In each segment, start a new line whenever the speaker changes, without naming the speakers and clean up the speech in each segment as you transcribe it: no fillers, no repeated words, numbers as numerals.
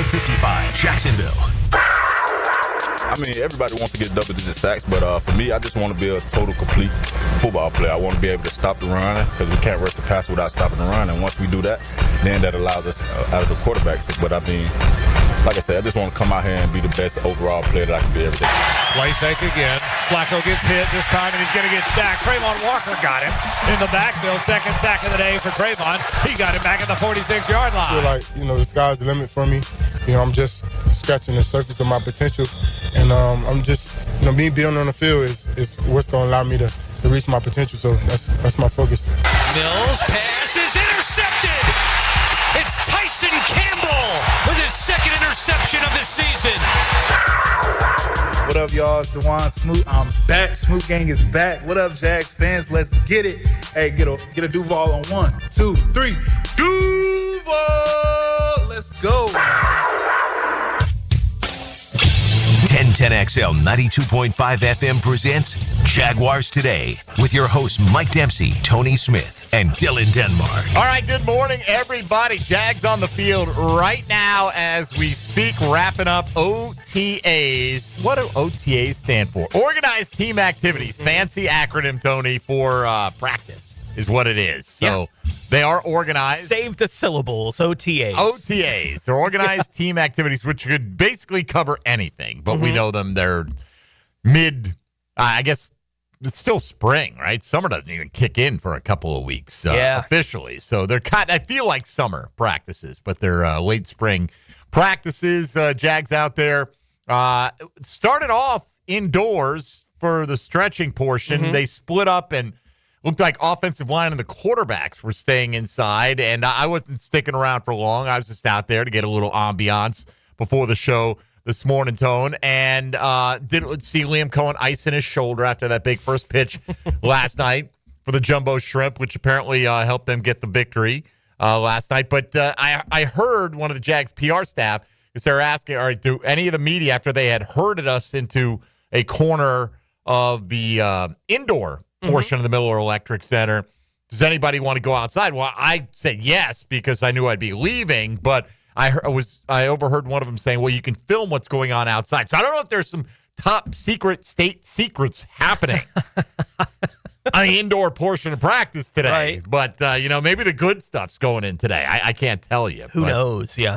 555 Jacksonville.
I mean, everybody wants to get double-digit sacks, but for me, I just want to be a total, complete football player. I want to be able to stop the run because we can't rush the pass without stopping the run. And once we do that, then that allows us out of the quarterbacks. But I mean, like I said, I just want to come out here and be the best overall player that I can be every day.
Play fake again. Flacco gets hit this time, and he's going to get sacked. Trayvon Walker got him in the backfield. Second sack of the day for Trayvon. He got him back at the 46-yard line.
I feel like, the sky's the limit for me. I'm just scratching the surface of my potential. And I'm just, me being on the field is what's going to allow me to reach my potential. So that's my focus.
Mills pass is intercepted. It's Tyson Campbell with his second interception of the season.
What up, y'all? It's DeJuan Smoot. I'm back. Smoot Gang is back. What up, Jags fans? Let's get it. Hey, get a Duval on 1, 2, 3. Duval! Let's go.
1010XL 92.5 FM presents Jaguars Today with your hosts Mike Dempsey, Tony Smith, and Dylan Denmark.
All right, good morning, everybody. Jags on the field right now as we speak, wrapping up OTAs. What do OTAs stand for? Organized Team Activities. Fancy acronym, Tony, for practice is what it is. So they are organized.
Save the syllables, OTAs.
OTAs. They're organized team activities, which could basically cover anything. But we know them. They're I guess it's still spring, right? Summer doesn't even kick in for a couple of weeks officially. So they're I feel like summer practices, but they're late spring practices. Jags out there. Started off indoors for the stretching portion. They split up and looked like offensive line and the quarterbacks were staying inside, and I wasn't sticking around for long. I was just out there to get a little ambiance before the show this morning, Tone, and didn't see Liam Cohen icing his shoulder after that big first pitch last night for the Jumbo Shrimp, which apparently helped them get the victory last night. But I heard one of the Jags PR staff, because they were asking, all right, do any of the media, after they had herded us into a corner of the indoor portion of the Miller Electric Center, does anybody want to go outside? Well, I said yes because I knew I'd be leaving, but I overheard one of them saying, well, you can film what's going on outside. So I don't know if there's some top secret state secrets happening on the indoor portion of practice today. Right. But, maybe the good stuff's going in today. I can't tell you.
Who knows? Yeah.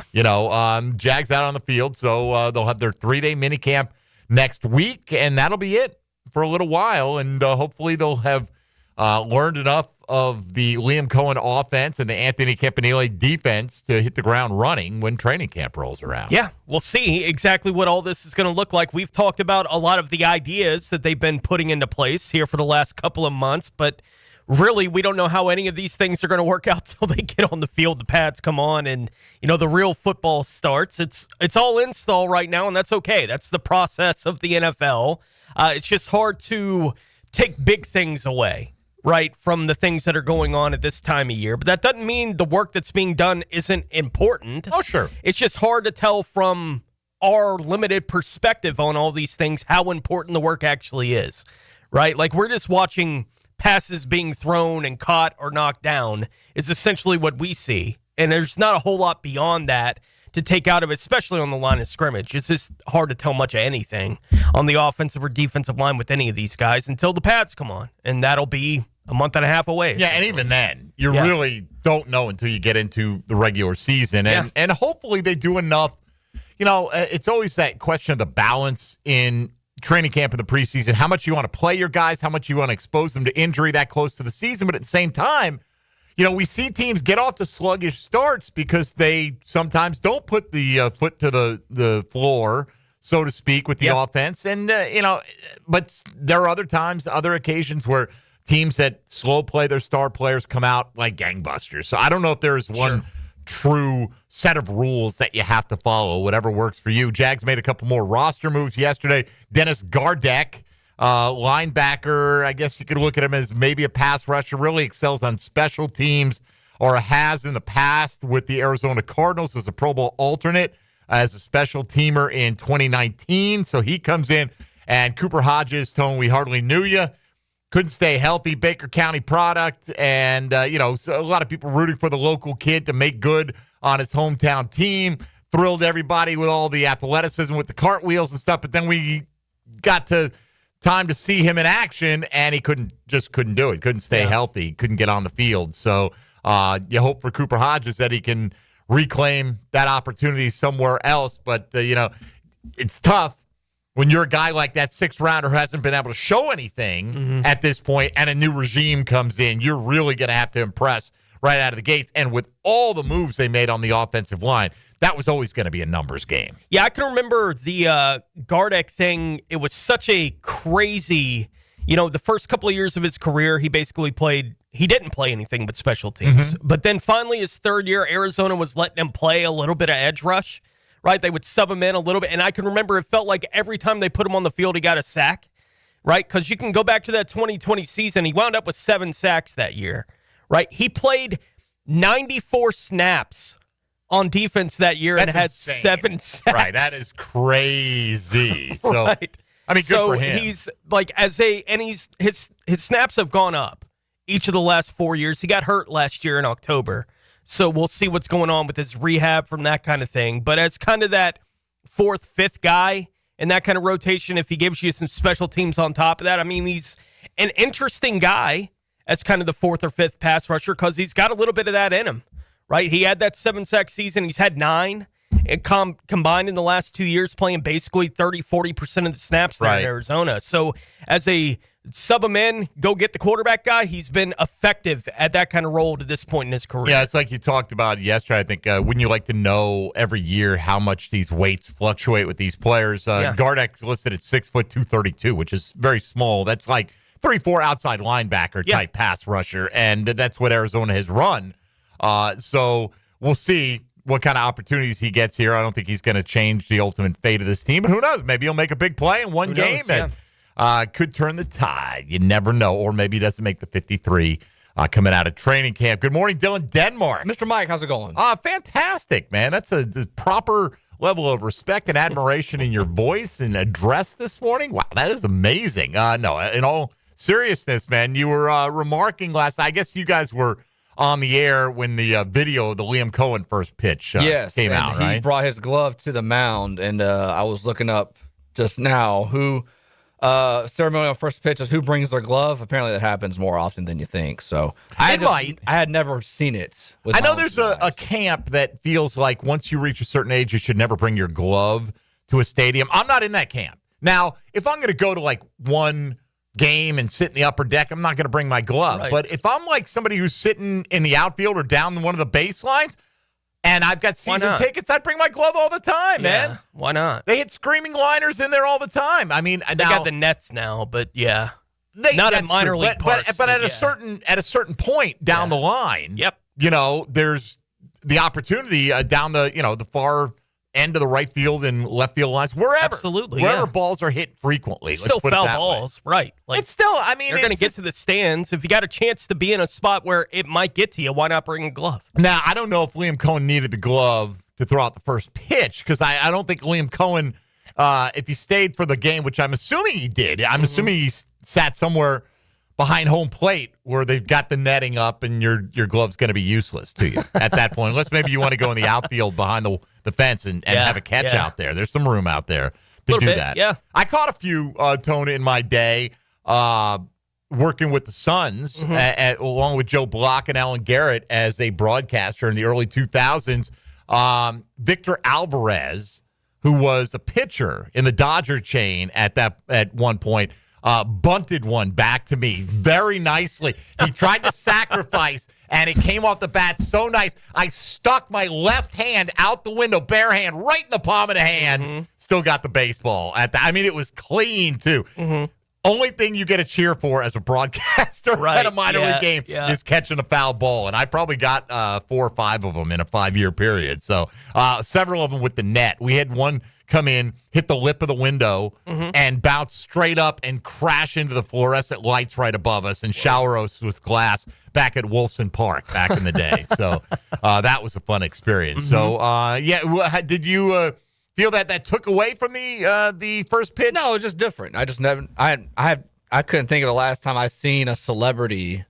Jags out on the field, so they'll have their 3-day minicamp next week, and that'll be it for a little while, and hopefully they'll have learned enough of the Liam Cohen offense and the Anthony Campanile defense to hit the ground running when training camp rolls around.
Yeah, we'll see exactly what all this is going to look like. We've talked about a lot of the ideas that they've been putting into place here for the last couple of months, but really we don't know how any of these things are going to work out till they get on the field, the pads come on, and the real football starts. It's all install right now, and that's okay. That's the process of the NFL. It's just hard to take big things away, right, from the things that are going on at this time of year. But that doesn't mean the work that's being done isn't important.
Oh, sure.
It's just hard to tell from our limited perspective on all these things how important the work actually is, right? Like, we're just watching passes being thrown and caught or knocked down is essentially what we see. And there's not a whole lot beyond that to take out of it, especially on the line of scrimmage. It's just hard to tell much of anything on the offensive or defensive line with any of these guys until the pads come on, and that'll be a month and a half away.
Yeah, and even then, you really don't know until you get into the regular season, and hopefully they do enough. It's always that question of the balance in training camp in the preseason, how much you want to play your guys, how much you want to expose them to injury that close to the season, but at the same time, we see teams get off to sluggish starts because they sometimes don't put the foot to the floor, so to speak, with the offense. And, but there are other occasions where teams that slow play their star players come out like gangbusters. So I don't know if there's one true set of rules that you have to follow, whatever works for you. Jags made a couple more roster moves yesterday. Dennis Gardeck, linebacker, I guess you could look at him as maybe a pass rusher, really excels on special teams, or has in the past with the Arizona Cardinals as a Pro Bowl alternate, as a special teamer in 2019. So he comes in, and Cooper Hodges, Tone, we hardly knew you. Couldn't stay healthy, Baker County product, and, so a lot of people rooting for the local kid to make good on his hometown team. thrilled everybody with all the athleticism with the cartwheels and stuff, but then we got to time to see him in action, and he couldn't do it. Couldn't stay healthy. Couldn't get on the field. So you hope for Cooper Hodges that he can reclaim that opportunity somewhere else. But, it's tough when you're a guy like that 6th rounder who hasn't been able to show anything at this point, and a new regime comes in. You're really going to have to impress right out of the gates. And with all the moves they made on the offensive line, that was always going to be a numbers game. Yeah,
I can remember the Gardeck thing. It was such a crazy, the first couple of years of his career, he didn't play anything but special teams. But then finally his 3rd year, Arizona was letting him play a little bit of edge rush, right? They would sub him in a little bit. And I can remember it felt like every time they put him on the field, he got a sack, right? Because you can go back to that 2020 season. He wound up with 7 sacks that year, right? He played 94 snaps on defense that year. That's and had insane. 7 sacks.
Right, that is crazy. So,
right.
I mean, good for him.
He's like his snaps have gone up each of the last 4 years. He got hurt last year in October, so we'll see what's going on with his rehab from that kind of thing. But as kind of that 4th, 5th guy in that kind of rotation, if he gives you some special teams on top of that, I mean, he's an interesting guy as kind of the 4th or 5th pass rusher because he's got a little bit of that in him. Right, he had that 7-sack season. He's had 9 combined in the last 2 years, playing basically 30-40% of the snaps there in Arizona. So as a sub him in, go get the quarterback guy, he's been effective at that kind of role to this point in his career.
Yeah, it's like you talked about yesterday. I think wouldn't you like to know every year how much these weights fluctuate with these players? Gardeck's listed at 6 foot 232, which is very small. That's like 3-4 outside linebacker type pass rusher, and that's what Arizona has run. So we'll see what kind of opportunities he gets here. I don't think he's going to change the ultimate fate of this team, but who knows? Maybe he'll make a big play in one game and could turn the tide. You never know. Or maybe he doesn't make the 53 coming out of training camp. Good morning, Dylan Denmark.
Mr. Mike, how's it going?
Fantastic, man. That's a proper level of respect and admiration in your voice and address this morning. Wow, that is amazing. No, in all seriousness, man, you were remarking last night. I guess you guys were on the air when the video of the Liam Cohen first pitch came out, right?
He brought his glove to the mound, and I was looking up just now who ceremonial first pitches, who brings their glove. Apparently that happens more often than you think. So I had never seen it.
I know there's a camp that feels like once you reach a certain age, you should never bring your glove to a stadium. I'm not in that camp. Now, if I'm going to go to like one game and sit in the upper deck, I'm not going to bring my glove. Right. But if I'm like somebody who's sitting in the outfield or down one of the baselines and I've got season tickets, I'd bring my glove all the time, man.
Why not?
They hit screaming liners in there all the time. I mean,
they got the nets now, but not in minor league parks.
But at a certain point down the line, there's the opportunity down the far end of the right field and left field lines, wherever balls are hit frequently.
Still foul balls, right?
Like, it's still, I mean,
you're going to get to the stands. If you got a chance to be in a spot where it might get to you, why not bring a glove?
Now, I don't know if Liam Cohen needed the glove to throw out the first pitch because I don't think Liam Cohen, if he stayed for the game, which I'm assuming he did, I'm assuming he sat somewhere behind home plate where they've got the netting up and your glove's going to be useless to you at that point, unless maybe you want to go in the outfield behind the fence and have a catch out there. There's some room out there to do that.
Yeah.
I caught a few, Tony, in my day working with the Suns, along with Joe Block and Alan Garrett as a broadcaster in the early 2000s. Victor Alvarez, who was a pitcher in the Dodger chain at one point, bunted one back to me very nicely. He tried to sacrifice, and it came off the bat so nice. I stuck my left hand out the window, bare hand, right in the palm of the hand. Still got the baseball. I mean, it was clean, too. Only thing you get a cheer for as a broadcaster at a minor league game is catching a foul ball. And I probably got 4 or 5 of them in a 5-year period. So several of them with the net. We had one come in, hit the lip of the window, and bounce straight up and crash into the fluorescent lights right above us and shower us with glass back at Wolfson Park back in the day. So that was a fun experience. So, did you feel that took away from the first pitch?
No, it was just different. I just never. I couldn't think of the last time I seen a celebrity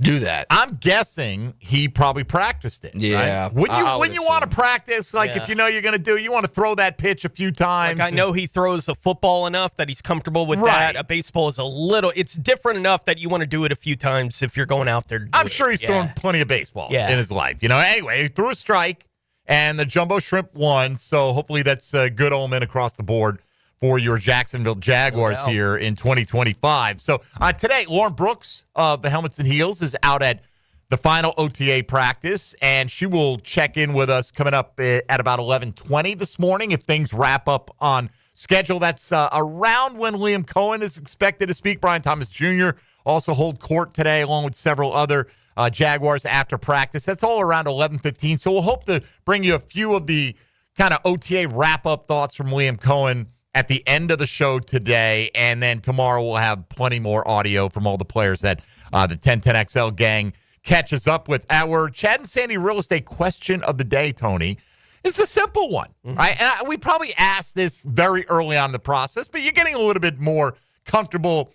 do that.
I'm guessing he probably practiced it.
Yeah.
Right? When you want to practice, like if you know you're going to do, you want to throw that pitch a few times.
Like I know he throws a football enough that he's comfortable with that. A baseball is it's different enough that you want to do it a few times if you're going out there.
I'm sure he's thrown plenty of baseballs in his life. Anyway, he threw a strike and the Jumbo Shrimp won. So hopefully that's a good omen across the board for your Jacksonville Jaguars here in 2025. So today, Lauren Brooks of the Helmets and Heels is out at the final OTA practice, and she will check in with us coming up at about 11:20 this morning if things wrap up on schedule. That's around when Liam Cohen is expected to speak. Brian Thomas Jr. also hold court today, along with several other Jaguars after practice. That's all around 11:15. So we'll hope to bring you a few of the kind of OTA wrap-up thoughts from Liam Cohen at the end of the show today, and then tomorrow we'll have plenty more audio from all the players that the 1010XL gang catches up with. Our Chad and Sandy real estate question of the day, Tony, is a simple one, right? And we probably asked this very early on in the process, but you're getting a little bit more comfortable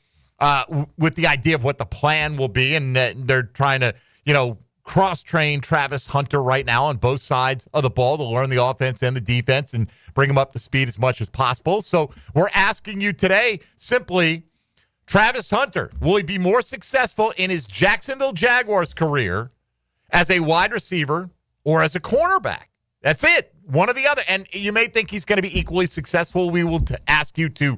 with the idea of what the plan will be, and they're trying to, cross-train Travis Hunter right now on both sides of the ball to learn the offense and the defense and bring him up to speed as much as possible. So we're asking you today, simply, Travis Hunter, will he be more successful in his Jacksonville Jaguars career as a wide receiver or as a cornerback? That's it. One or the other. And you may think he's going to be equally successful. We will ask you to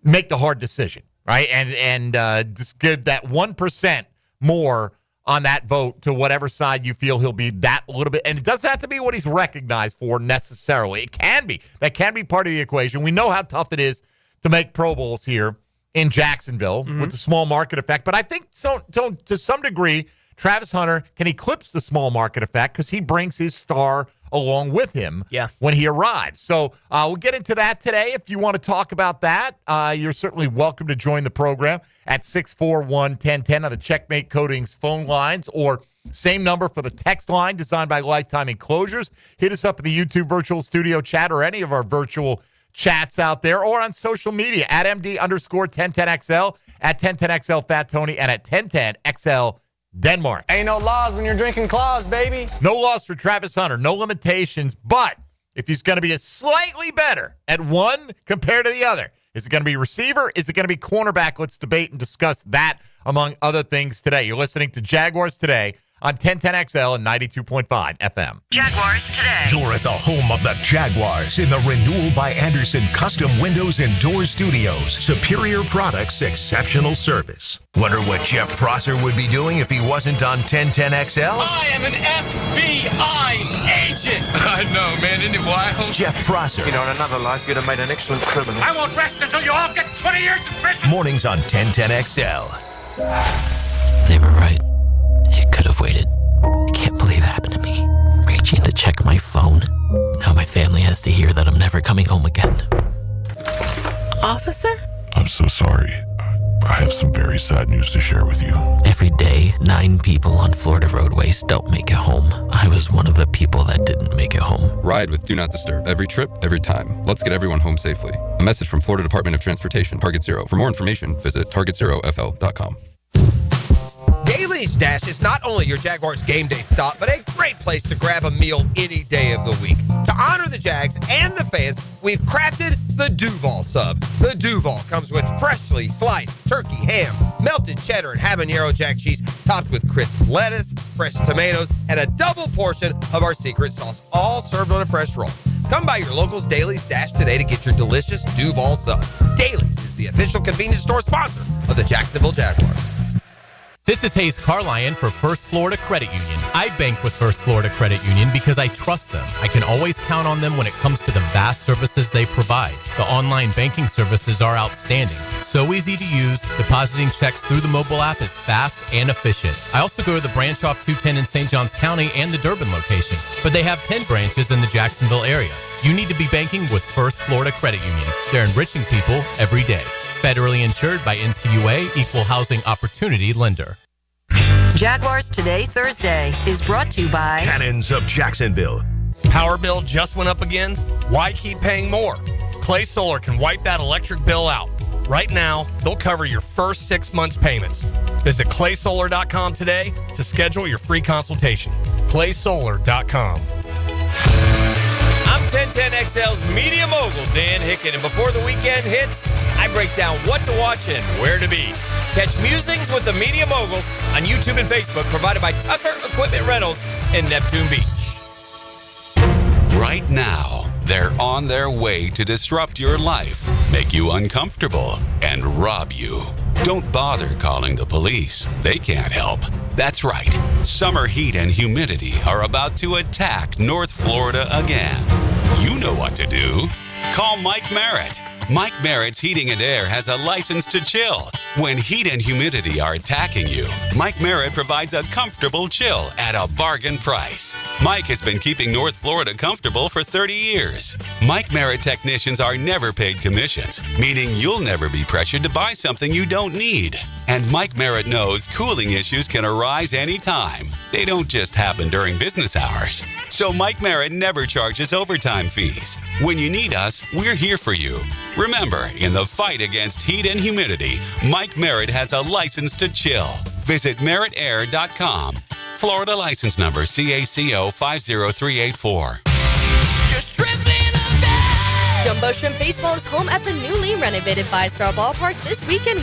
make the hard decision, right? And just give that 1% more on that vote to whatever side you feel he'll be that little bit. And it doesn't have to be what he's recognized for necessarily. It can be. That can be part of the equation. We know how tough it is to make Pro Bowls here in Jacksonville with the small market effect. But I think to some degree, Travis Hunter can eclipse the small market effect because he brings his star along with him when he arrives. So we'll get into that today. If you want to talk about that, you're certainly welcome to join the program at 641-1010 on the Checkmate Coatings phone lines, or same number for the text line designed by Lifetime Enclosures. Hit us up in the YouTube virtual studio chat or any of our virtual chats out there, or on social media at MD_1010XL, at 1010XL Fat Tony, and at 1010XL Denmark.
Ain't no laws when you're drinking claws, baby.
No laws for Travis Hunter, no limitations, but if he's going to be a slightly better at one compared to the other, is it going to be receiver? Is it going to be cornerback? Let's debate and discuss that, among other things, today. You're listening to Jaguars Today on 1010XL and 92.5 FM.
Jaguars Today. You're at the home of the Jaguars in the Renewal by Anderson Custom Windows and Doors Studios. Superior products, exceptional service. Wonder what Jeff Prosser would be doing if he wasn't on 1010XL?
I am an FBI agent. I know, man. Isn't it wild?
Jeff Prosser.
In another life, you'd have made an excellent criminal.
I won't rest until you all get 20 years in prison.
Mornings on 1010XL.
They were right. It could have waited. I can't believe it happened to me. Reaching to check my phone. Now my family has to hear that I'm never coming home again.
Officer?
I'm so sorry. I have some very sad news to share with you.
Every day, 9 people on Florida roadways don't make it home. I was one of the people that didn't make it home.
Ride with Do Not Disturb. Every trip, every time. Let's get everyone home safely. A message from Florida Department of Transportation, Target Zero. For more information, visit targetzerofl.com.
Daly's Dash is not only your Jaguars game day stop, but a great place to grab a meal any day of the week. To honor the Jags and the fans, we've crafted the Duval Sub. The Duval comes with freshly sliced turkey, ham, melted cheddar, and habanero jack cheese, topped with crisp lettuce, fresh tomatoes, and a double portion of our secret sauce, all served on a fresh roll. Come by your local's Daly's Dash today to get your delicious Duval Sub. Daly's is the official convenience store sponsor of the Jacksonville Jaguars.
This is Hayes Carlion for First Florida Credit Union. I bank with First Florida Credit Union because I trust them. I can always count on them when it comes to the vast services they provide. The online banking services are outstanding. So easy to use, depositing checks through the mobile app is fast and efficient. I also go to the branch off 210 in St. Johns County and the Durbin location, but they have 10 branches in the Jacksonville area. You need to be banking with First Florida Credit Union. They're enriching people every day. Federally insured by NCUA, Equal Housing Opportunity Lender.
Jaguars Today, Thursday, is brought to you by
Cannons of Jacksonville.
Power bill just went up again? Why keep paying more? Clay Solar can wipe that electric bill out. Right now, they'll cover your first 6 months' payments. Visit claysolar.com today to schedule your free consultation. claysolar.com.
I'm 1010XL's media mogul, Dan Hicken, and before the weekend hits, I break down what to watch and where to be. Catch Musings with the Media Mogul on YouTube and Facebook, provided by Tucker Equipment Rentals in Neptune Beach.
Right now, they're on their way to disrupt your life, make you uncomfortable, and rob you. Don't bother calling the police. They can't help. That's right. Summer heat and humidity are about to attack North Florida again. You know what to do. Call Mike Merritt. Mike Merritt's Heating and Air has a license to chill. When heat and humidity are attacking you, Mike Merritt provides a comfortable chill at a bargain price. Mike has been keeping North Florida comfortable for 30 years. Mike Merritt technicians are never paid commissions, meaning you'll never be pressured to buy something you don't need. And Mike Merritt knows cooling issues can arise anytime. They don't just happen during business hours. So Mike Merritt never charges overtime fees. When you need us, we're here for you. Remember, in the fight against heat and humidity, Mike Merritt has a license to chill. Visit merrittair.com. Florida license number CACO 50384.
Jumbo Shrimp Baseball is home at the newly renovated ViStar Ballpark this weekend.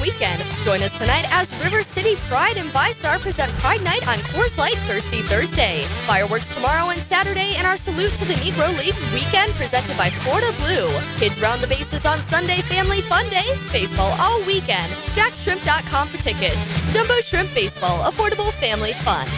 Join us tonight as River City Pride and ViStar present Pride Night on Coors Light Thirsty Thursday. Fireworks tomorrow and Saturday, and our salute to the Negro Leagues weekend presented by Florida Blue. Kids round the bases on Sunday, family fun day. Baseball all weekend. JackShrimp.com for tickets. Jumbo Shrimp Baseball, affordable family fun.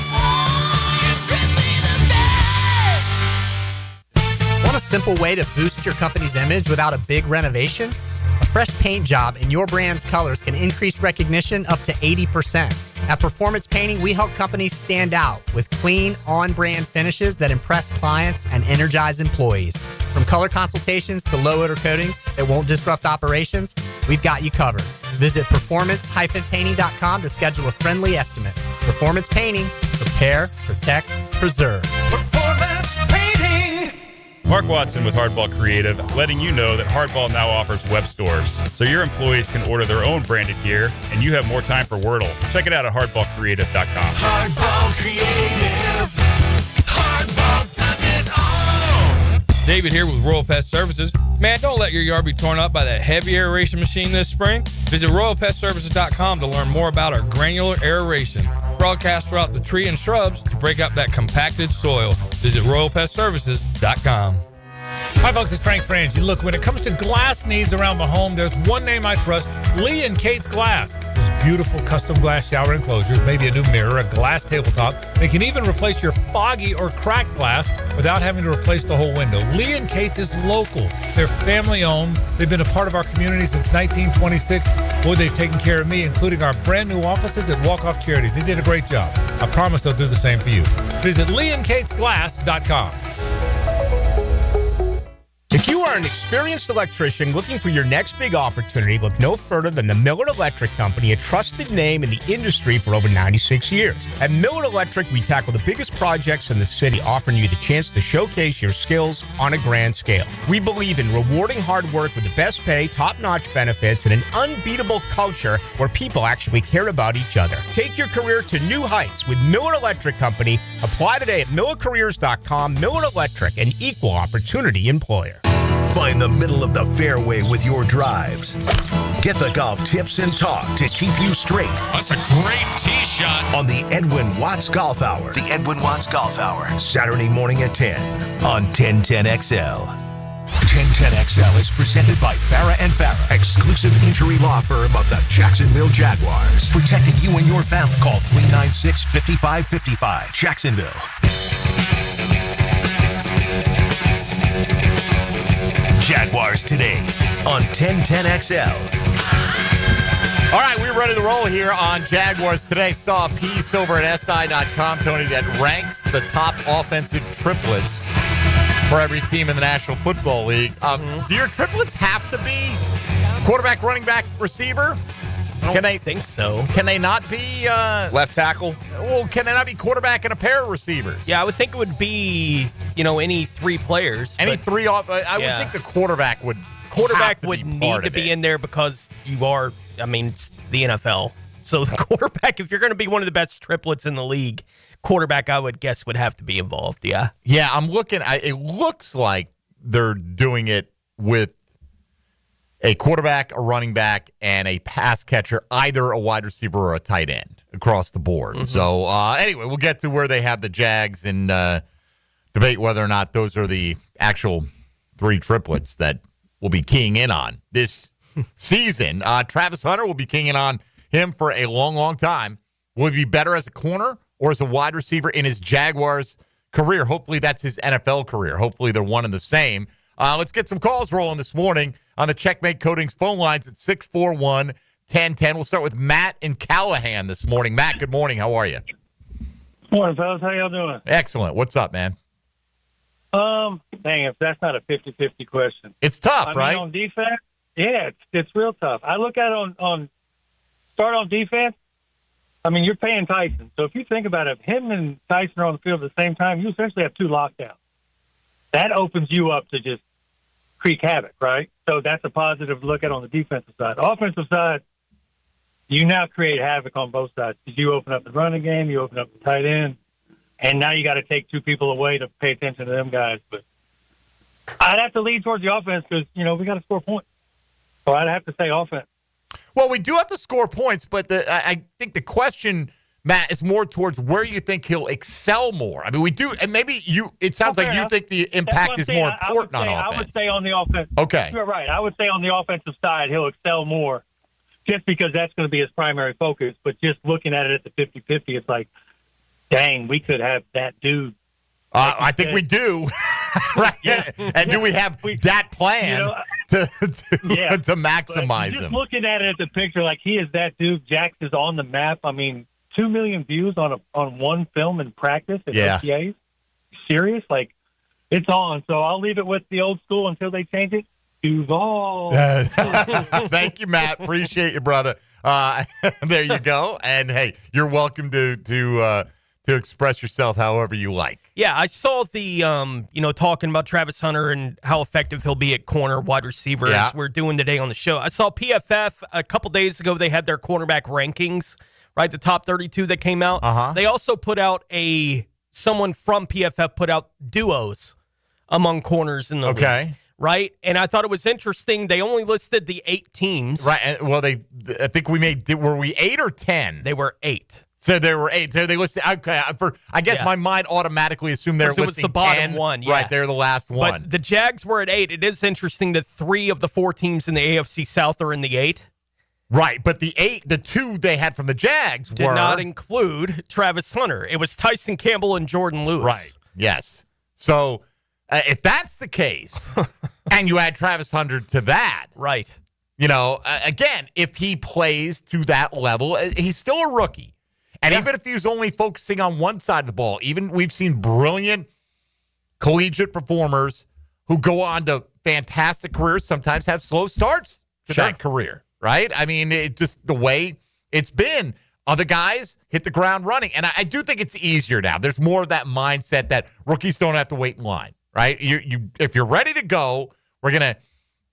Want a simple way to boost your company's image without a big renovation? A fresh paint job in your brand's colors can increase recognition up to 80%. At Performance Painting, we help companies stand out with clean, on-brand finishes that impress clients and energize employees. From color consultations to low-odor coatings that won't disrupt operations, we've got you covered. Visit performance-painting.com to schedule a friendly estimate. Performance Painting. Prepare, protect, preserve.
Performance Painting.
Mark Watson with Hardball Creative, letting you know that Hardball now offers web stores, so your employees can order their own branded gear, and you have more time for Wordle. Check it out at hardballcreative.com.
Hardball Creative. Hardball does it all.
David here with Royal Pest Services. Man, don't let your yard be torn up by that heavy aeration machine this spring. Visit RoyalPestServices.com to learn more about our granular aeration. Broadcast throughout the tree and shrubs to break up that compacted soil. Visit RoyalPestServices.com.
Hi, folks. It's Frank Frangie. Look, when it comes to glass needs around the home, there's one name I trust, Lee and Kate's Glass. Those beautiful custom glass shower enclosures, maybe a new mirror, a glass tabletop. They can even replace your foggy or cracked glass without having to replace the whole window. Lee and Kate's is local. They're family-owned. They've been a part of our community since 1926. Boy, they've taken care of me, including our brand new offices at Walk-Off Charities. They did a great job. I promise they'll do the same for you. Visit leeandkatesglass.com.
If you are an experienced electrician looking for your next big opportunity, look no further than the Miller Electric Company, a trusted name in the industry for over 96 years. At Miller Electric, we tackle the biggest projects in the city, offering you the chance to showcase your skills on a grand scale. We believe in rewarding hard work with the best pay, top-notch benefits, and an unbeatable culture where people actually care about each other. Take your career to new heights with Miller Electric Company. Apply today at millercareers.com. Miller Electric, an equal opportunity employer.
Find the middle of the fairway with your drives. Get the golf tips and talk to keep you straight.
That's a great tee shot.
On the Edwin Watts Golf Hour. The Edwin Watts Golf Hour. Saturday morning at 10 on 1010XL. 1010XL is presented by Farah & Farah, exclusive injury law firm of the Jacksonville Jaguars. Protecting you and your family. Call 396-5555. Jacksonville. Jaguars Today on 1010XL.
All right, we're ready to roll here on Jaguars Today. Saw a piece over at SI.com, Tony, that ranks the top offensive triplets for every team in the National Football League. Do your triplets have to be quarterback, running back, receiver?
I don't think so.
Can they not be
left tackle?
Well, can they not be quarterback and a pair of receivers?
Yeah, I would think it would be, any three players.
Any three off. I would think the quarterback would
need to be in there because you are. I mean, it's the NFL. So the quarterback, if you're going to be one of the best triplets in the league, quarterback, I would guess, would have to be involved. Yeah.
Yeah, I'm looking. It looks like they're doing it with a quarterback, a running back, and a pass catcher, either a wide receiver or a tight end across the board.
Mm-hmm.
So anyway, we'll get to where they have the Jags and debate whether or not those are the actual three triplets that we'll be keying in on this season. Travis Hunter will be keying in on him for a long, long time. Will he be better as a corner or as a wide receiver in his Jaguars career? Hopefully that's his NFL career. Hopefully they're one and the same. Let's get some calls rolling this morning on the Checkmate Coatings phone lines at 641-1010. We'll start with Matt in Callahan this morning. Matt, good morning. How are you?
Morning, fellas. How y'all doing?
Excellent. What's up, man?
Dang, if that's not a 50-50 question.
It's tough,
I
right?
mean, on defense, yeah, it's real tough. I look at it on start on defense. I mean, you're paying Tyson. So if you think about it, if him and Tyson are on the field at the same time, you essentially have two lockdowns. That opens you up to just create havoc, right? So that's a positive to look at on the defensive side. Offensive side, you now create havoc on both sides because you open up the running game, you open up the tight end, and now you got to take two people away to pay attention to them guys. But I'd have to lean towards the offense because, we got to score points. So I'd have to say offense.
Well, we do have to score points, but I think the question, Matt, is more towards where you think he'll excel more. I mean, we do, and maybe it sounds like you think the impact is more important on offense.
I would say on the offense.
Okay.
You're right. I would say on the offensive side, he'll excel more just because that's going to be his primary focus. But just looking at it at the 50-50, it's like, dang, we could have that dude.
I think we do. Right? Yeah. And do we have that plan to maximize
just
him?
Looking at it at the picture, like he is that dude. Jax is on the map. I mean, 2 million views on one film in practice at OTAs. Serious? Like, it's on. So I'll leave it with the old school until they change it. Duval.
Thank you, Matt. Appreciate you, brother. There you go. And hey, you're welcome to express yourself however you like.
Yeah, I saw the talking about Travis Hunter and how effective he'll be at corner, wide receiver, as we're doing today on the show. I saw PFF a couple days ago. They had their cornerback rankings, right? The top 32 that came out.
Uh-huh.
They also put out someone from PFF put out duos among corners in the league. Right? And I thought it was interesting. They only listed the 8 teams.
Right. And, well, I think were we 8 or 10?
They were 8.
So there were 8. So they listed. Okay. I guess my mind automatically assumed they're listing 10. It was the bottom
10, one. Yeah.
Right. They're the last one.
But the Jags were at 8. It is interesting that 3 of the 4 teams in the AFC South are in the 8.
Right. But the 2 they had from the Jags
did not include Travis Hunter. It was Tyson Campbell and Jordan Lewis.
Right. Yes. So if that's the case, and you add Travis Hunter to that,
right?
Again, if he plays to that level, he's still a rookie. And even if he's only focusing on one side of the ball, even we've seen brilliant collegiate performers who go on to fantastic careers, sometimes have slow starts to that career, right? I mean, it just the way it's been. Other guys hit the ground running. And I do think it's easier now. There's more of that mindset that rookies don't have to wait in line, right? If you're ready to go,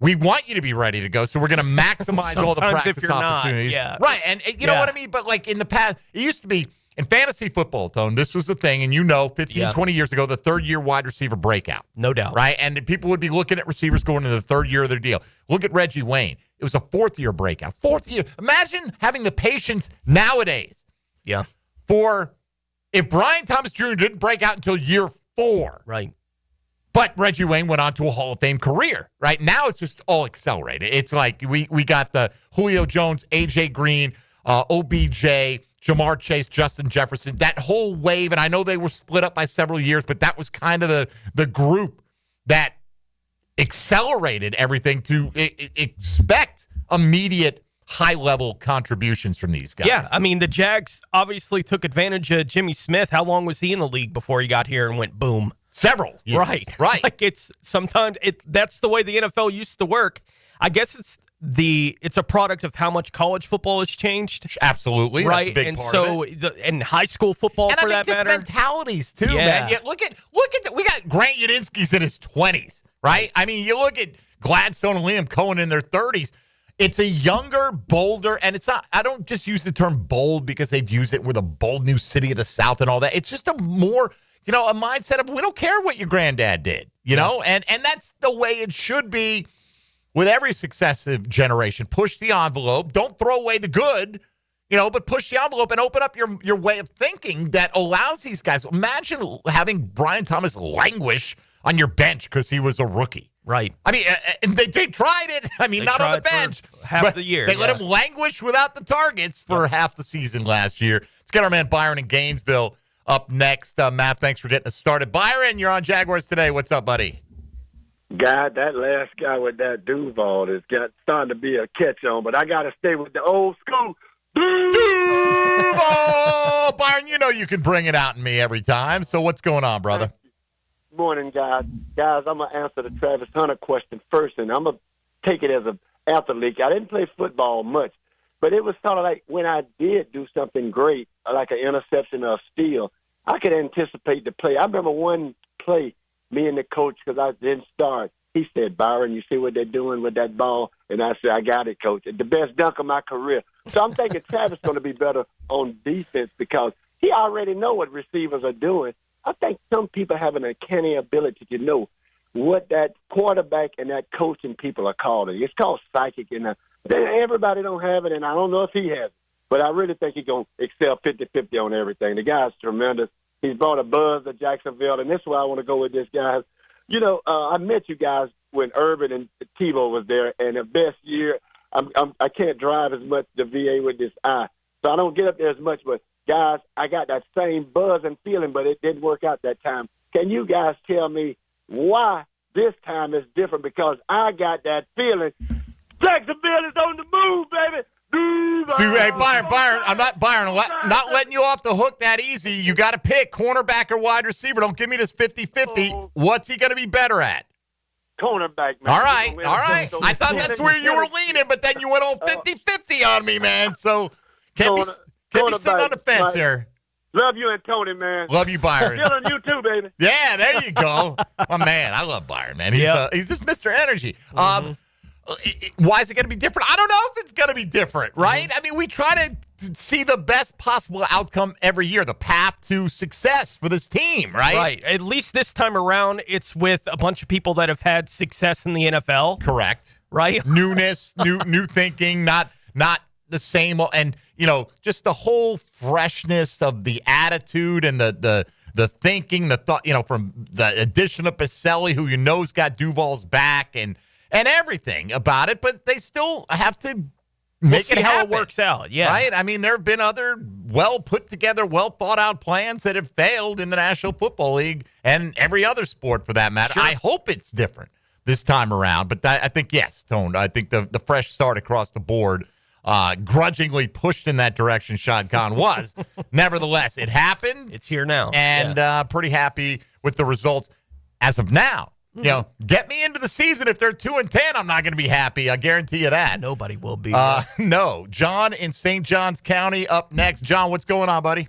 we want you to be ready to go, so we're going to maximize all the practice opportunities. Right, and you know what I mean? But like in the past, it used to be in fantasy football, Tone, this was the thing, and 15, 20 years ago, the third-year wide receiver breakout.
No doubt.
Right, and people would be looking at receivers going into the third year of their deal. Look at Reggie Wayne. It was a fourth-year breakout. Fourth year. Imagine having the patience nowadays.
Yeah.
For if Brian Thomas Jr. didn't break out until year 4.
Right.
But Reggie Wayne went on to a Hall of Fame career, right? Now it's just all accelerated. It's like we got the Julio Jones, A.J. Green, OBJ, Jamar Chase, Justin Jefferson, that whole wave. And I know they were split up by several years, but that was kind of the group that accelerated everything to expect immediate high-level contributions from these guys.
Yeah, I mean, the Jags obviously took advantage of Jimmy Smith. How long was he in the league before he got here and went boom?
Several years. Right.
Like that's the way the NFL used to work. I guess it's a product of how much college football has changed.
Absolutely.
Right.
That's a big
and
part
so
of it.
And high school football,
and
for
I think
that matter.
Mentalities too, man. Yeah, look at we got Grant Yudinsky's in his 20s, right? I mean, you look at Gladstone and Liam Cohen in their 30s. It's a younger, bolder, and it's not, I don't just use the term bold because they've used it with a bold new city of the South and all that. It's just a more, a mindset of we don't care what your granddad did, and that's the way it should be with every successive generation. Push the envelope. Don't throw away the good, but push the envelope and open up your way of thinking that allows these guys. Imagine having Brian Thomas languish on your bench because he was a rookie.
Right.
I mean, they tried it. I mean, not on the bench.
Half the year.
They let him languish without the targets for half the season last year. Let's get our man Byron in Gainesville up next. Matt, thanks for getting us started. Byron, you're on Jaguars Today. What's up, buddy?
God, that last guy with that Duval is starting to be a catch-on, but I got to stay with the old school.
Duval! Byron, you can bring it out in me every time. So what's going on, brother?
Morning, guys. Guys, I'm going to answer the Travis Hunter question first, and I'm going to take it as an athlete. I didn't play football much, but it was sort of like when I did do something great, like an interception or a steal, I could anticipate the play. I remember one play, me and the coach, because I didn't start, he said, Byron, you see what they're doing with that ball? And I said, I got it, coach. The best dunk of my career. So I'm thinking Travis is going to be better on defense because he already know what receivers are doing. I think some people have an uncanny ability to know what that quarterback and that coaching people are calling. It's called psychic, and everybody don't have it, and I don't know if he has it. But I really think he's going to excel 50-50 on everything. The guy's tremendous. He's brought a buzz to Jacksonville, and this is where I want to go with this, guys. I met you guys when Urban and Tebow was there, and the best year, I can't drive as much the VA with this eye, so I don't get up there as much, but guys, I got that same buzz and feeling, but it didn't work out that time. Can you guys tell me why this time is different? Because I got that feeling. Jacksonville is on the move, baby.
Dude, hey, Byron, I'm not letting you off the hook that easy. You got to pick cornerback or wide receiver. Don't give me this 50-50. What's he going to be better at?
Cornerback, man.
All right. I thought that's where you were leaning, but then you went on 50-50 on me, man. So can't be sitting on the fence here.
Love you and Tony, man.
Love you, Byron.
Feeling you too, baby.
Yeah, there you go. My man, I love Byron, man. He's just Mr. Energy. Why is it going to be different? I don't know if it's going to be different, right? I mean, we try to see the best possible outcome every year, the path to success for this team, right?
Right. At least this time around, it's with a bunch of people that have had success in the NFL.
Correct.
Right?
Newness, new thinking, not the same, and just the whole freshness of the attitude and the thinking, the thought, from the addition of Baselli, who has got Duval's back and everything about it, but they still have to make it happen.
How it works out, yeah.
Right? I mean, there have been other well put together, well thought out plans that have failed in the National Football League and every other sport for that matter. Sure. I hope it's different this time around, but I think, yes, Tone, I think the fresh start across the board, grudgingly pushed in that direction Shad Khan was. Nevertheless, it happened.
It's here now.
And pretty happy with the results as of now. Get me into the season. If they're 2-10, I'm not going to be happy. I guarantee you that.
Nobody will be.
No. John in St. Johns County up next. John, what's going on, buddy?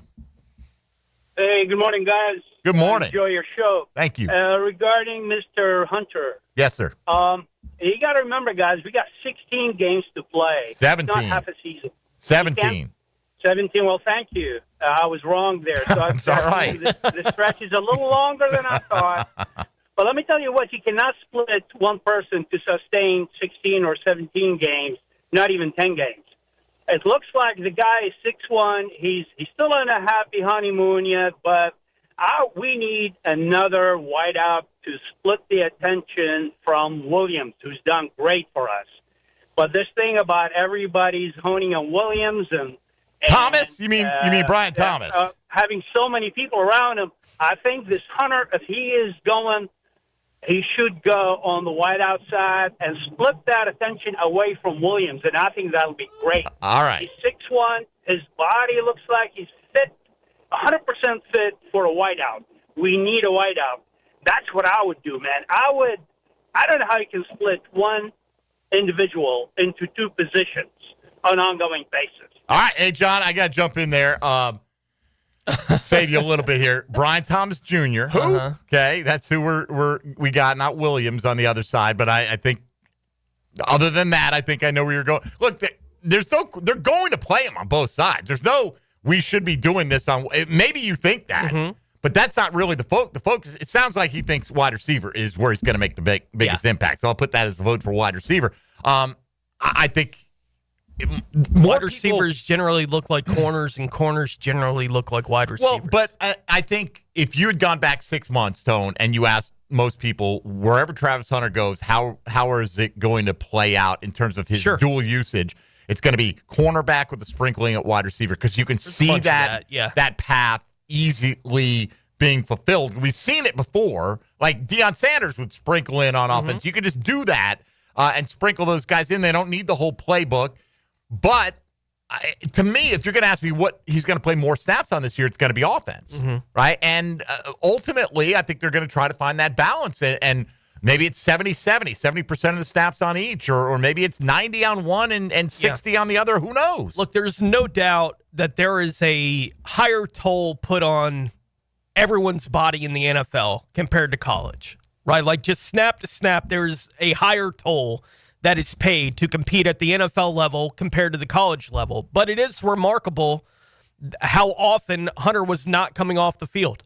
Hey, good morning, guys.
Good morning.
Enjoy your show.
Thank you.
Regarding Mr. Hunter.
Yes, sir.
You got to remember, guys, we got 16 games to play.
17.
It's not half a season.
17.
17. Well, thank you. I was wrong there. So
It's all right.
The stretch is a little longer than I thought. But let me tell you what, you cannot split one person to sustain 16 or 17 games, not even 10 games. It looks like the guy is 6'1". He's still on a happy honeymoon yet, but we need another wideout to split the attention from Williams, who's done great for us. But this thing about everybody's honing on Williams and
Thomas? You mean Brian Thomas?
Having so many people around him, I think this Hunter, if he is going, he should go on the wideout side and split that attention away from Williams, and I think that'll be great.
All right.
He's 6'1". His body looks like he's fit, 100% fit for a wideout. We need a wideout. That's what I would do, man. I don't know how you can split one individual into two positions on an ongoing basis.
All right. Hey, John, I got to jump in there. Save you a little bit here. Brian Thomas Jr. Who? Okay, that's who we got. Not Williams on the other side, but I think Other than that, I think I know where you're going. Look, they're going to play him on both sides. There's no, we should be doing this on, maybe you think that, but that's not really the focus. It sounds like he thinks wide receiver is where he's going to make the biggest impact. So I'll put that as a vote for wide receiver. I think
wide receivers generally look like corners, and corners generally look like wide receivers.
Well, but I think if you had gone back 6 months, Tone, and you asked most people, wherever Travis Hunter goes, how is it going to play out in terms of his dual usage? It's going to be cornerback with a sprinkling at wide receiver, because you can see that path easily being fulfilled. We've seen it before. Like Deion Sanders would sprinkle in on offense. You could just do that and sprinkle those guys in. They don't need the whole playbook. But to me, if you're going to ask me what he's going to play more snaps on this year, it's going to be offense, right? And ultimately, I think they're going to try to find that balance. And maybe it's 70% of the snaps on each, or maybe it's 90 on one and 60 on the other. Who knows?
Look, there's no doubt that there is a higher toll put on everyone's body in the NFL compared to college, right? Like just snap to snap, there's a higher toll that is paid to compete at the NFL level compared to the college level. But it is remarkable how often Hunter was not coming off the field,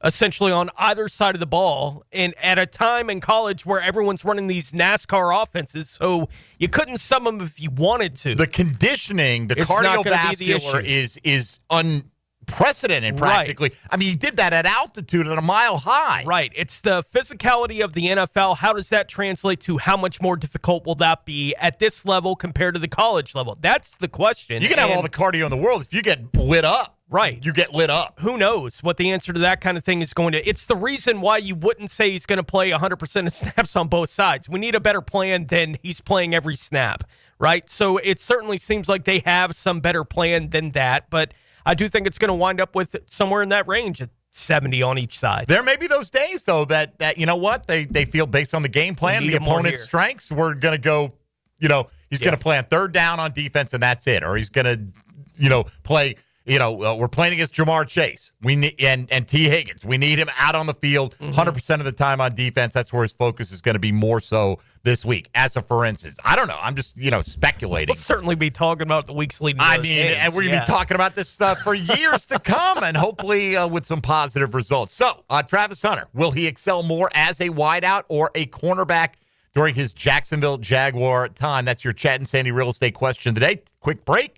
essentially on either side of the ball, and at a time in college where everyone's running these NASCAR offenses, so you couldn't sum them if you wanted to.
The conditioning, the cardiovascular is unprecedented practically. Right. I mean, he did that at altitude at a mile high.
Right. It's the physicality of the NFL. How does that translate to how much more difficult will that be at this level compared to the college level? That's the question.
You can have all the cardio in the world. If you get lit up,
right,
you get lit up.
Who knows what the answer to that kind of thing is going to. It's the reason why you wouldn't say he's going to play 100% of snaps on both sides. We need a better plan than he's playing every snap, right? So it certainly seems like they have some better plan than that, but I do think it's going to wind up with somewhere in that range at 70 on each side.
There may be those days, though, that you know what? They feel based on the game plan, the opponent's strengths, we're going to go, he's going to play on third down on defense, and that's it. Or he's going to, play, we're playing against Jamar Chase and T. Higgins. We need him out on the field 100% of the time on defense. That's where his focus is going to be more so this week. As a for instance, I don't know. I'm just, speculating.
We'll certainly be talking about the weeks leading to those games.
And we're going to be talking about this stuff for years to come, and hopefully with some positive results. So, Travis Hunter, will he excel more as a wideout or a cornerback during his Jacksonville Jaguar time? That's your Chad and Sandy real estate question today. Quick break.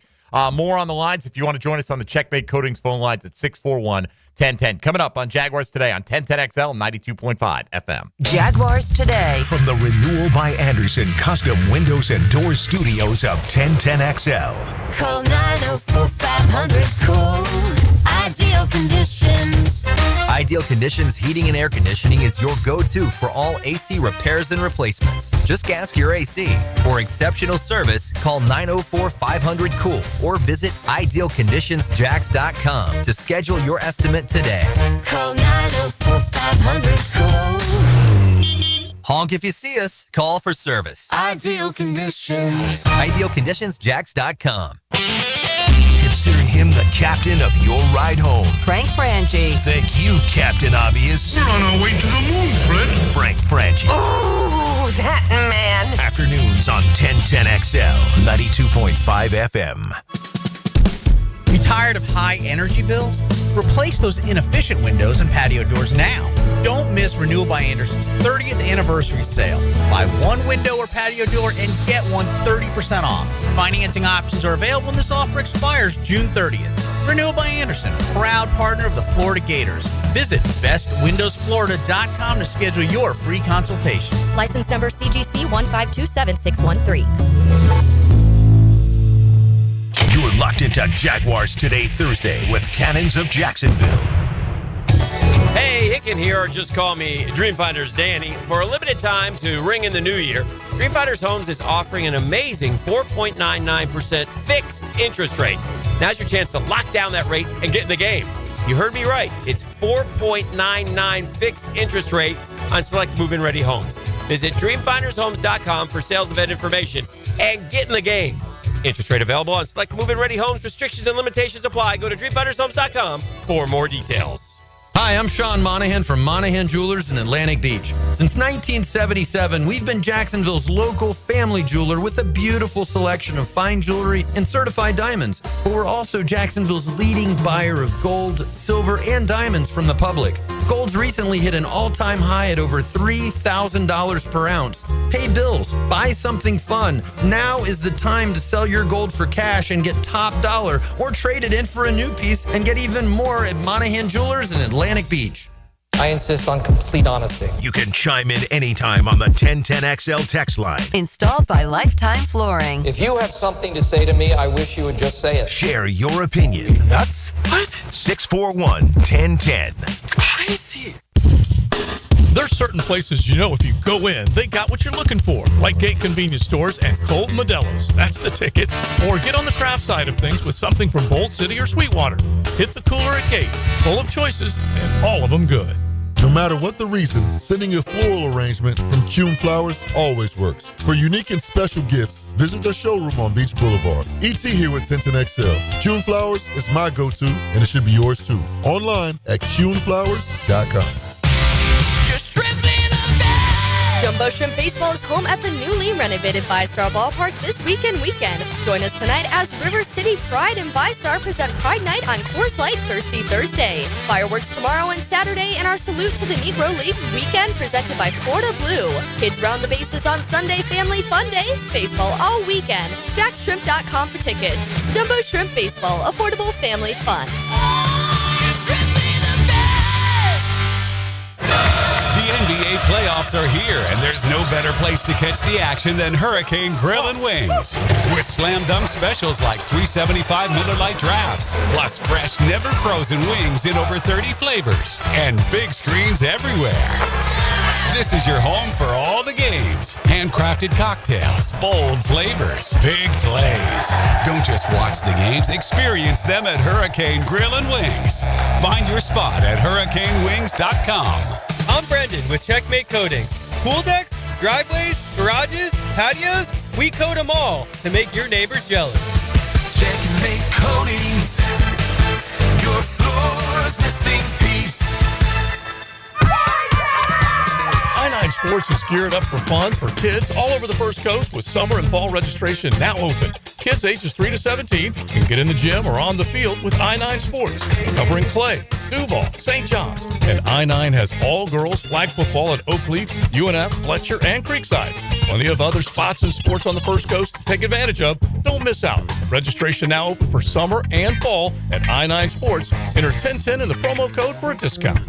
More on the lines if you want to join us on the Checkmate Coatings phone lines at 641-1010. Coming up on Jaguars Today on 1010XL 92.5 FM.
Jaguars Today.
From the Renewal by Anderson Custom Windows and Doors Studios of 1010XL.
Call 904-500-COOL. Ideal Conditions.
Ideal Conditions Heating and Air Conditioning is your go-to for all AC repairs and replacements. Just gas your AC. For exceptional service, call 904-500-COOL or visit idealconditionsjacks.com to schedule your estimate today.
Call 904-500-COOL.
Honk if you see us. Call for service.
Ideal Conditions.
Idealconditionsjacks.com.
Consider him the captain of your ride home.
Frank Frangie.
Thank you, Captain Obvious.
We're on our way to the moon, Fred.
Frank Frangie.
Oh, that man.
Afternoons on 1010XL, 92.5 FM.
You tired of high energy bills? Replace those inefficient windows and patio doors now. Don't miss Renewal by Anderson's 30th anniversary sale. Buy one window or patio door and get one 30% off. Financing options are available and this offer expires June 30th. Renewal by Anderson, proud partner of the Florida Gators. Visit bestwindowsflorida.com to schedule your free consultation.
License number CGC 1527613.
You're locked into Jaguars Today Thursday with Cannons of Jacksonville.
Hey, Hicken here, or just call me Dreamfinders Danny. For a limited time to ring in the new year, Dreamfinders Homes is offering an amazing 4.99% fixed interest rate. Now's your chance to lock down that rate and get in the game. You heard me right. It's 4.99 fixed interest rate on select move-in ready homes. Visit dreamfindershomes.com for sales event information and get in the game. Interest rate available on select move-in ready homes. Restrictions and limitations apply. Go to dreamfindershomes.com for more details.
Hi, I'm Sean Monahan from Monahan Jewelers in Atlantic Beach. Since 1977, we've been Jacksonville's local family jeweler with a beautiful selection of fine jewelry and certified diamonds. But we're also Jacksonville's leading buyer of gold, silver, and diamonds from the public. Gold's recently hit an all-time high at over $3,000 per ounce. Pay bills, buy something fun. Now is the time to sell your gold for cash and get top dollar, or trade it in for a new piece and get even more at Monahan Jewelers in Atlantic Beach.
I insist on complete honesty.
You can chime in anytime on the 1010XL text line.
Installed by Lifetime Flooring.
If you have something to say to me, I wish you would just say it.
Share your opinion.
Nuts?
What? 641-1010.
It's crazy.
There's certain places if you go in, they got what you're looking for, like Gate Convenience Stores and Colt Modelo's. That's the ticket. Or get on the craft side of things with something from Bolt City or Sweetwater. Hit the cooler at Gate, full of choices and all of them good.
No matter what the reason, sending a floral arrangement from Kuhn Flowers always works. For unique and special gifts, visit their showroom on Beach Boulevard. ET here with 1010XL. Kuhn Flowers is my go-to, and it should be yours too. Online at KuhnFlowers.com.
Jumbo Shrimp Baseball is home at the newly renovated VyStar Ballpark this weekend. Join us tonight as River City Pride and VyStar present Pride Night on Coors Light Thirsty Thursday. Fireworks tomorrow and Saturday, and our salute to the Negro Leagues weekend presented by Florida Blue. Kids round the bases on Sunday, Family Fun Day. Baseball all weekend. JackShrimp.com for tickets. Jumbo Shrimp Baseball, affordable family fun.
The NBA playoffs are here, and there's no better place to catch the action than Hurricane Grill and Wings. With slam dunk specials like $3.75 Miller Lite drafts, plus fresh, never frozen wings in over 30 flavors, and big screens everywhere. This is your home for all the games. Handcrafted cocktails, bold flavors, big plays. Don't just watch the games, experience them at Hurricane Grill and Wings. Find your spot at hurricanewings.com.
I'm Brendan with Checkmate Coating. Pool decks, driveways, garages, patios, we coat them all to make your neighbors jealous.
Checkmate Coatings. Your floor's missing piece.
I9 Sports is geared up for fun for kids all over the First Coast with summer and fall registration now open. Kids ages 3 to 17 can get in the gym or on the field with I9 Sports, covering Clay, Duval, St. John's. And I9 has all-girls flag football at Oakley, UNF, Fletcher, and Creekside. Plenty of other spots and sports on the First Coast to take advantage of. Don't miss out. Registration now open for summer and fall at I9 Sports. Enter 1010 in the promo code for a discount.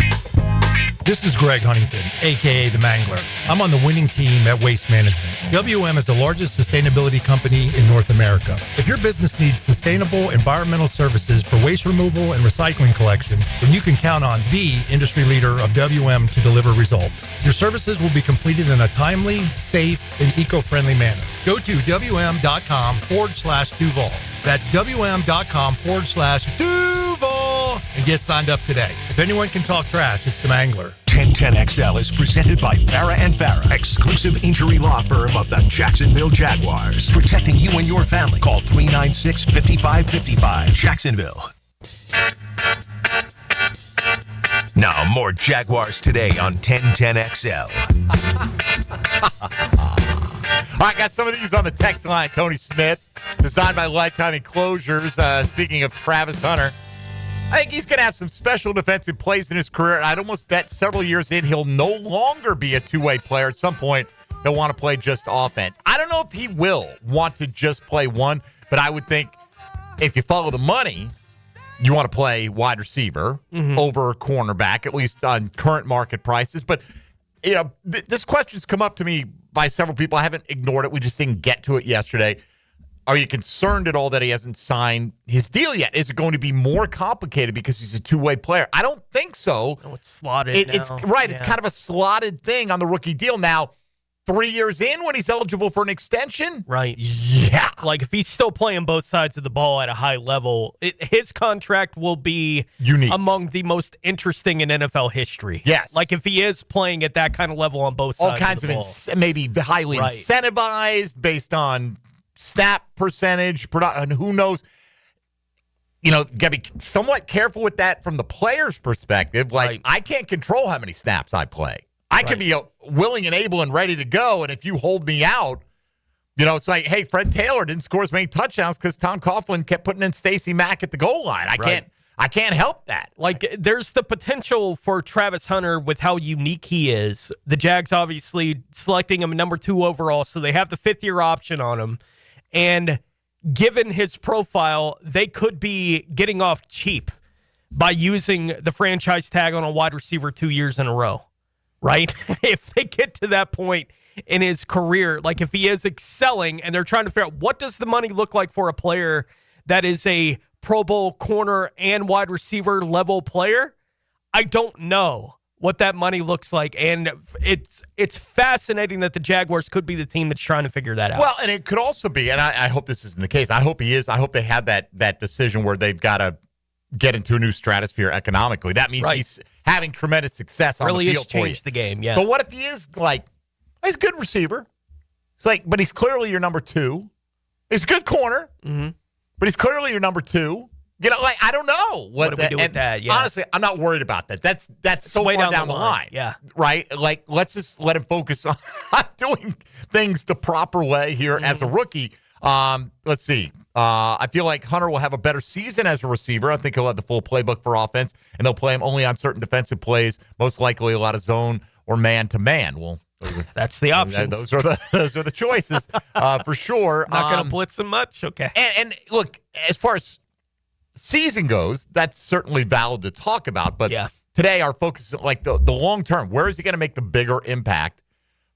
This is Greg Huntington, a.k.a. The Mangler. I'm on the winning team at Waste Management. WM is the largest sustainability company in North America. If your business needs sustainable environmental services for waste removal and recycling collection, then you can count on the industry leader of WM to deliver results. Your services will be completed in a timely, safe, and eco-friendly manner. Go to WM.com/Duval. That's WM.com/Duval and get signed up today. If anyone can talk trash, it's the Mangler.
1010XL is presented by Farah and Farah, exclusive injury law firm of the Jacksonville Jaguars. Protecting you and your family. Call 396-5555. Jacksonville. Now, more Jaguars Today on 1010XL.
All right, got some of these on the text line. Tony Smith, designed by Lifetime Enclosures. Speaking of Travis Hunter, I think he's going to have some special defensive plays in his career. And I'd almost bet several years in he'll no longer be a two-way player. At some point, he'll want to play just offense. I don't know if he will want to just play one, but I would think if you follow the money, you want to play wide receiver over cornerback, at least on current market prices. But, you know, this question's come up to me by several people. I haven't ignored it. We just didn't get to it yesterday. Are you concerned at all that he hasn't signed his deal yet? Is it going to be more complicated because he's a two-way player? I don't think so.
No, it's slotted
It's right. Yeah. It's kind of a slotted thing on the rookie deal. Now, 3 years in when he's eligible for an extension?
Right.
Yeah.
Like, if he's still playing both sides of the ball at a high level, his contract will be
unique,
among the most interesting in NFL history.
Yes.
Like, if he is playing at that kind of level on both sides
all kinds
of the ball.
Maybe highly incentivized based on snap percentage, and who knows. got to be somewhat careful with that from the player's perspective. Like, I can't control how many snaps I play. I can be willing and able and ready to go, and if you hold me out, it's like, hey, Fred Taylor didn't score as many touchdowns because Tom Coughlin kept putting in Stacey Mack at the goal line. I can't help that.
Like, there's the potential for Travis Hunter with how unique he is. The Jags obviously selecting him number 2 overall, so they have the 5th-year option on him. And given his profile, they could be getting off cheap by using the franchise tag on a wide receiver 2 years in a row, right? If they get to that point in his career, like if he is excelling and they're trying to figure out what does the money look like for a player that is a Pro Bowl corner and wide receiver level player, I don't know what that money looks like. And it's fascinating that the Jaguars could be the team that's trying to figure that out.
Well, and it could also be, and I hope this isn't the case. I hope he is. I hope they have that decision where they've got to get into a new stratosphere economically. That means he's having tremendous success on the field.
Really has changed the game, yeah.
But what if he is like, he's a good receiver. It's like, but he's clearly your number 2. He's a good corner.
Mm-hmm.
But he's clearly your number 2. I don't know
what do we do with that. Yeah.
Honestly, I'm not worried about that. That's so
way
far down the line.
Yeah.
Right? Like, let's just let him focus on doing things the proper way here as a rookie. Let's see. I feel like Hunter will have a better season as a receiver. I think he'll have the full playbook for offense, and they'll play him only on certain defensive plays, most likely a lot of zone or man-to-man. Well,
that's the options.
Those are the choices for sure.
Not going to blitz him much. Okay.
And look, as far as season goes, that's certainly valid to talk about. But today, our focus is like the long term. Where is he going to make the bigger impact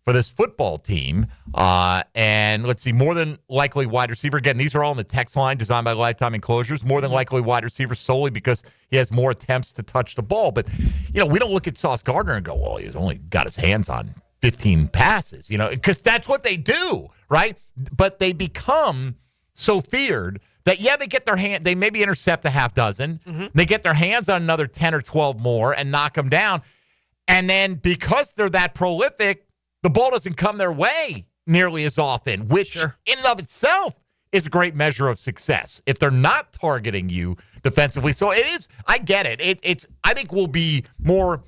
for this football team? And let's see, more than likely wide receiver. Again, these are all in the text line designed by Lifetime Enclosures. More than likely wide receiver solely because he has more attempts to touch the ball. But we don't look at Sauce Gardner and go, well, he's only got his hands on 15 passes, because that's what they do, right? But they become so feared that, they get their hand, they maybe intercept a half dozen. Mm-hmm. They get their hands on another 10 or 12 more and knock them down. And then because they're that prolific, the ball doesn't come their way nearly as often, which in and of itself is a great measure of success if they're not targeting you defensively. So it is, I get it. It's I think we'll be more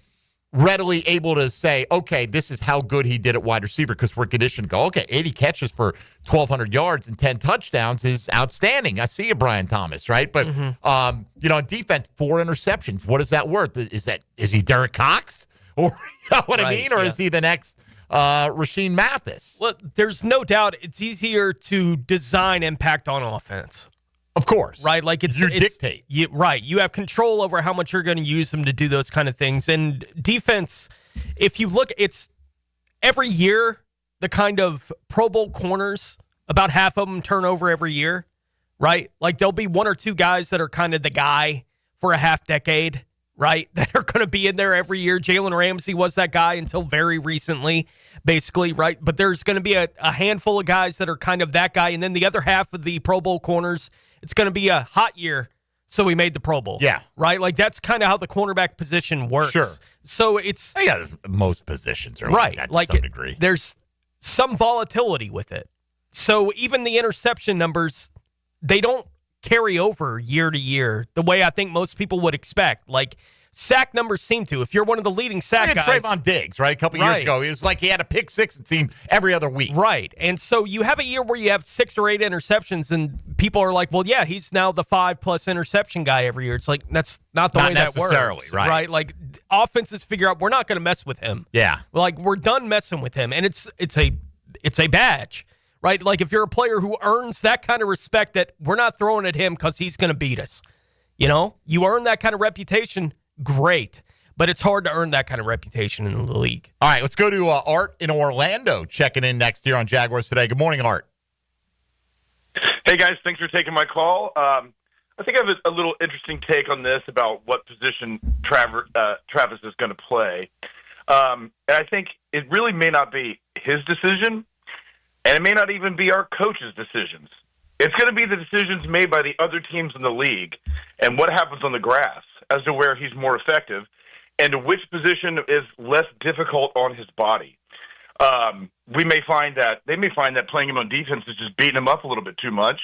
readily able to say, okay, this is how good he did at wide receiver because we're conditioned to go, okay, 80 catches for 1,200 yards and 10 touchdowns is outstanding. I see you, Brian Thomas, right? But, on defense, 4 interceptions. What is that worth? Is he Derek Cox? Or, you know what I mean? Or is he the next Rasheed Mathis?
Well, there's no doubt it's easier to design impact on offense.
Of course.
Right? Like it's
dictate.
You have control over how much you're going to use them to do those kind of things. And defense, if you look, it's every year, the kind of Pro Bowl corners, about half of them turn over every year, right? Like there'll be 1 or 2 guys that are kind of the guy for a half decade, right? That are going to be in there every year. Jalen Ramsey was that guy until very recently, basically, right? But there's going to be a handful of guys that are kind of that guy. And then the other half of the Pro Bowl corners, it's going to be a hot year, so we made the Pro Bowl.
Yeah.
Right? Like, that's kind of how the cornerback position works.
Sure.
So it's...
Yeah, most positions are
right,
like that to some degree.
There's some volatility with it. So even the interception numbers, they don't carry over year to year the way I think most people would expect. Like, sack numbers seem to. If you're one of the leading sack guys...
Trayvon Diggs, right? A couple years ago, it was like he had a pick 6, it seemed, every other week.
Right. And so you have a year where you have 6 or 8 interceptions, and people are like, well, yeah, he's now the 5+ interception guy every year. It's like, that's not the way that works. Right. Like, offenses figure out, we're not going to mess with him.
Yeah.
Like, we're done messing with him. And it's a badge, right? Like, if you're a player who earns that kind of respect that we're not throwing at him because he's going to beat us, you earn that kind of reputation, great. But it's hard to earn that kind of reputation in the league.
All right, let's go to Art in Orlando checking in next year on Jaguars Today. Good morning, Art.
Hey, guys. Thanks for taking my call. I think I have a little interesting take on this about what position Travis is going to play. And I think it really may not be his decision, and it may not even be our coach's decisions. It's going to be the decisions made by the other teams in the league and what happens on the grass as to where he's more effective and which position is less difficult on his body. They may find that playing him on defense is just beating him up a little bit too much,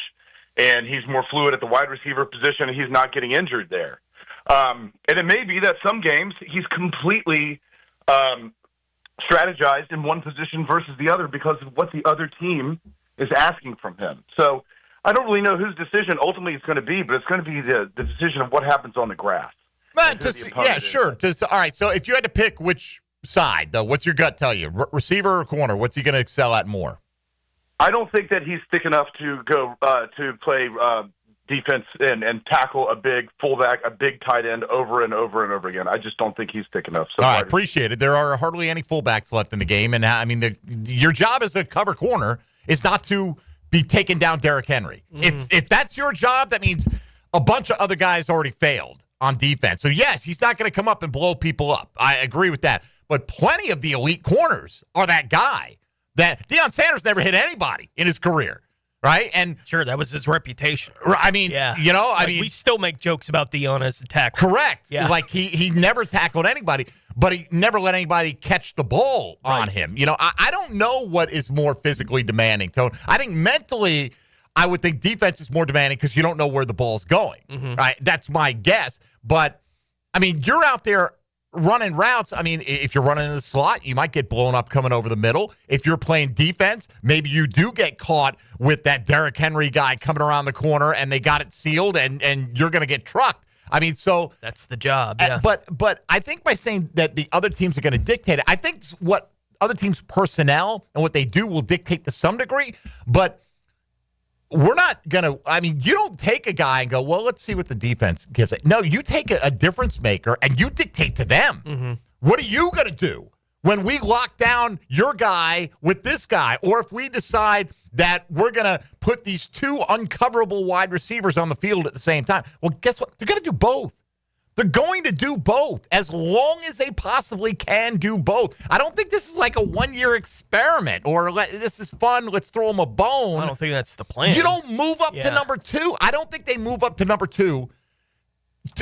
and he's more fluid at the wide receiver position, and he's not getting injured there. And it may be that some games he's completely strategized in one position versus the other because of what the other team is asking from him. So I don't really know whose decision ultimately it's going to be, but it's going to be the decision of what happens on the grass.
Yeah, sure. All right, so if you had to pick which side, though, what's your gut tell you? Receiver or corner? What's he going to excel at more?
I don't think that he's thick enough to go to play defense and tackle a big fullback, a big tight end over and over and over again. I just don't think he's thick enough. So
I appreciate it. There are hardly any fullbacks left in the game, and I mean, your job as a cover corner is not to be taking down Derrick Henry. If that's your job, that means a bunch of other guys already failed on defense. So yes, he's not going to come up and blow people up. I agree with that. But plenty of the elite corners are that guy. That Deion Sanders never hit anybody in his career, right? And
sure, that was his reputation.
I mean, you know, I mean,
we still make jokes about Deion as a tackler.
Correct.
Yeah.
Like he never tackled anybody, but he never let anybody catch the ball on him. You know, I don't know what is more physically demanding, Tone. I think mentally, I would think defense is more demanding because you don't know where the ball's going. Right? That's my guess. But I mean, you're out there running routes. I mean, if you're running in the slot, you might get blown up coming over the middle. If you're playing defense, maybe you do get caught with that Derrick Henry guy coming around the corner and they got it sealed and you're going to get trucked. I mean, so
that's the job. Yeah.
But I think by saying that the other teams are going to dictate it, I think what other teams' personnel and what they do will dictate to some degree, but we're not going to, I mean, you don't take a guy and go, well, let's see what the defense gives it. No, you take a difference maker and you dictate to them. What are you going to do when we lock down your guy with this guy? Or if we decide that we're going to put these two uncoverable wide receivers on the field at the same time? Well, guess what? They're going to do both. They're going to do both as long as they possibly can do both. I don't think this is like a one-year experiment or this is fun, let's throw them a bone.
I don't think that's the plan.
You don't move up to number 2. I don't think they move up to number 2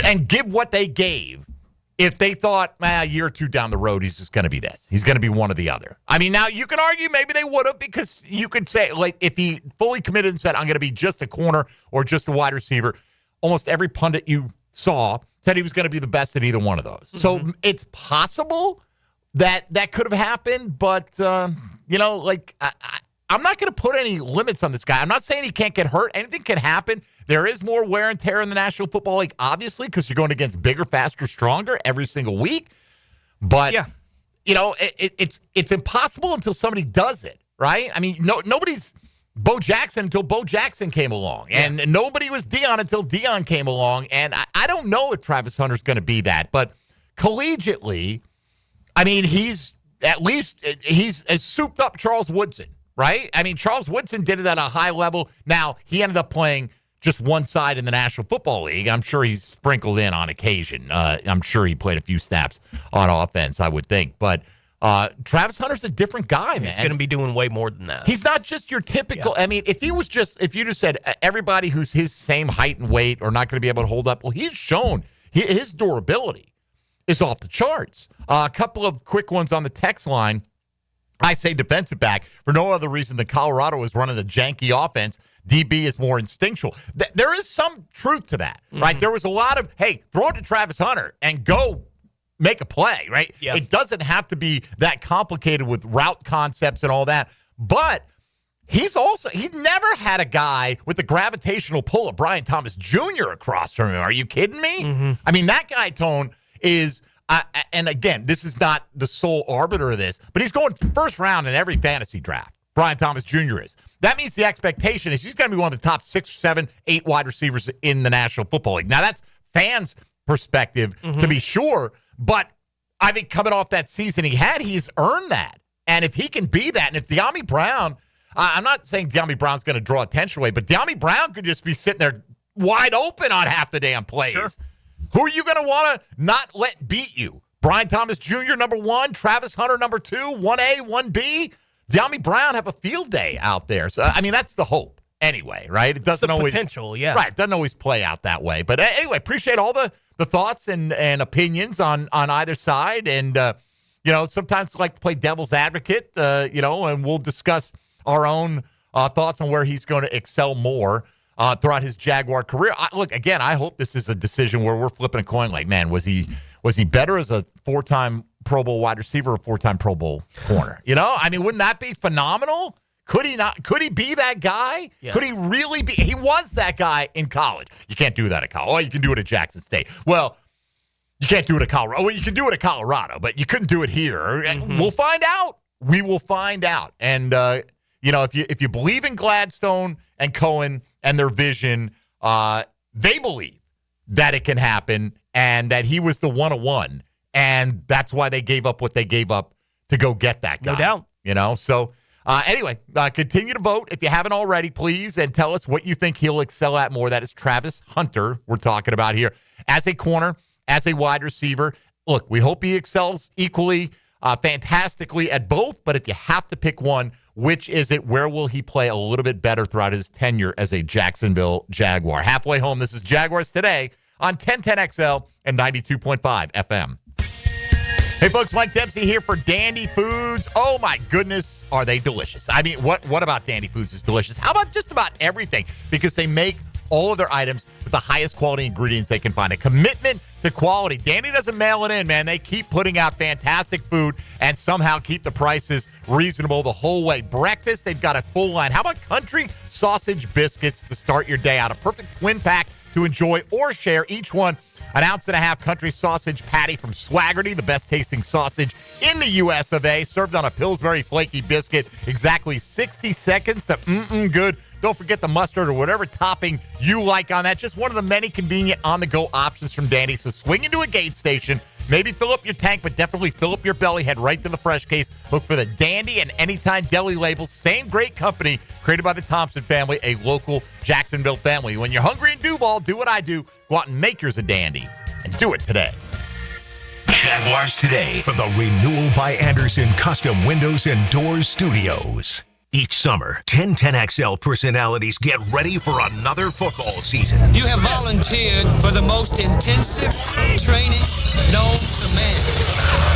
and give what they gave if they thought, a year or two down the road, he's just going to be this. He's going to be one or the other. I mean, now you can argue maybe they would have because you could say, like, if he fully committed and said, I'm going to be just a corner or just a wide receiver, almost every pundit you saw said he was going to be the best at either one of those. So it's possible that could have happened, but, you know, like, I'm not going to put any limits on this guy. I'm not saying he can't get hurt. Anything can happen. There is more wear and tear in the National Football League, obviously, because you're going against bigger, faster, stronger every single week. But, you know, it's impossible until somebody does it, right? I mean, nobody's Bo Jackson until Bo Jackson came along. And nobody was Deion until Deion came along. And I don't know if Travis Hunter's going to be that. But collegiately, I mean, he's as souped up Charles Woodson, right? I mean, Charles Woodson did it at a high level. Now, he ended up playing just one side in the National Football League. I'm sure he's sprinkled in on occasion. I'm sure he played a few snaps on offense, I would think. But Travis Hunter's a different guy, man.
He's going to be doing way more than that.
He's not just your typical. I mean, if you just said everybody who's his same height and weight are not going to be able to hold up, well, he's shown his durability is off the charts. A couple of quick ones on the text line. I say defensive back for no other reason than Colorado is running a janky offense. DB is more instinctual. There is some truth to that, right? There was a lot of, hey, throw it to Travis Hunter and go make a play, right?
Yep.
It doesn't have to be that complicated with route concepts and all that. But he never had a guy with the gravitational pull of Brian Thomas Jr. across from him. Are you kidding me? I mean, that guy, Tone, is, and again, this is not the sole arbiter of this, but he's going first round in every fantasy draft. Brian Thomas Jr. is. That means the expectation is he's going to be one of the top 6, 7, 8 wide receivers in the National Football League. Now, that's fans' perspective, to be sure, but I think coming off that season he's earned that. And if he can be that, and if De'Ami Brown, I'm not saying De'Ami Brown's going to draw attention away, but De'Ami Brown could just be sitting there wide open on half the damn plays.
Sure.
Who are you going to want to not let beat you? Brian Thomas Jr., number 1, Travis Hunter, number 2, 1A, 1B. De'Ami Brown have a field day out there. So, I mean, that's the hope anyway, right? It doesn't always
potential, yeah.
Right, it doesn't always play out that way. But anyway, appreciate all the thoughts and opinions on either side. And, you know, sometimes I like to play devil's advocate, you know, and we'll discuss our own thoughts on where he's going to excel more. throughout his Jaguar career. Look, again, I hope this is a decision where we're flipping a coin like, man, was he better as a 4-time Pro Bowl wide receiver or 4-time Pro Bowl corner? I mean, wouldn't that be phenomenal? Could he not? Could he be that guy? Yeah. Could he really be? He was that guy in college. You can't do that at college. Oh, you can do it at Jackson State. Well, you can't do it at Colorado. Well, you can do it at Colorado, but you couldn't do it here. Mm-hmm. We'll find out. We will find out. And, if you believe in Gladstone and Cohen and their vision, they believe that it can happen and that he was the one-on-one. And that's why they gave up what they gave up to go get that guy.
No doubt.
So anyway, continue to vote if you haven't already, please, and tell us what you think he'll excel at more. That is Travis Hunter we're talking about here. As a corner, as a wide receiver, look, we hope he excels equally, fantastically at both, but if you have to pick one, which is it? Where will he play a little bit better throughout his tenure as a Jacksonville Jaguar? Halfway home, this is Jaguars Today on 1010XL and 92.5 FM. Hey, folks, Mike Dempsey here for Dandy Foods. Oh, my goodness, are they delicious? I mean, what about Dandy Foods is delicious? How about just about everything? Because they make all of their items with the highest quality ingredients they can find. A commitment to quality. Dandy doesn't mail it in, man. They keep putting out fantastic food and somehow keep the prices reasonable the whole way. Breakfast, they've got a full line. How about country sausage biscuits to start your day out? A perfect twin pack to enjoy or share. Each one an 1.5 ounce country sausage patty from Swaggerty, the best tasting sausage in the US of A, served on a Pillsbury flaky biscuit. Exactly 60 seconds to good. Don't forget the mustard or whatever topping you like on that. Just one of the many convenient on-the-go options from Dandy. So swing into a Gate station, maybe fill up your tank, but definitely fill up your belly. Head right to the fresh case. Look for the Dandy and Anytime Deli labels. Same great company created by the Thompson family, a local Jacksonville family. When you're hungry in Duval, do what I do. Go out and make yours a Dandy. And do it today.
Jaguars Today for the Renewal by Anderson Custom Windows and Doors Studios. Each summer, 1010XL personalities get ready for another football season.
You have volunteered for the most intensive training known to man.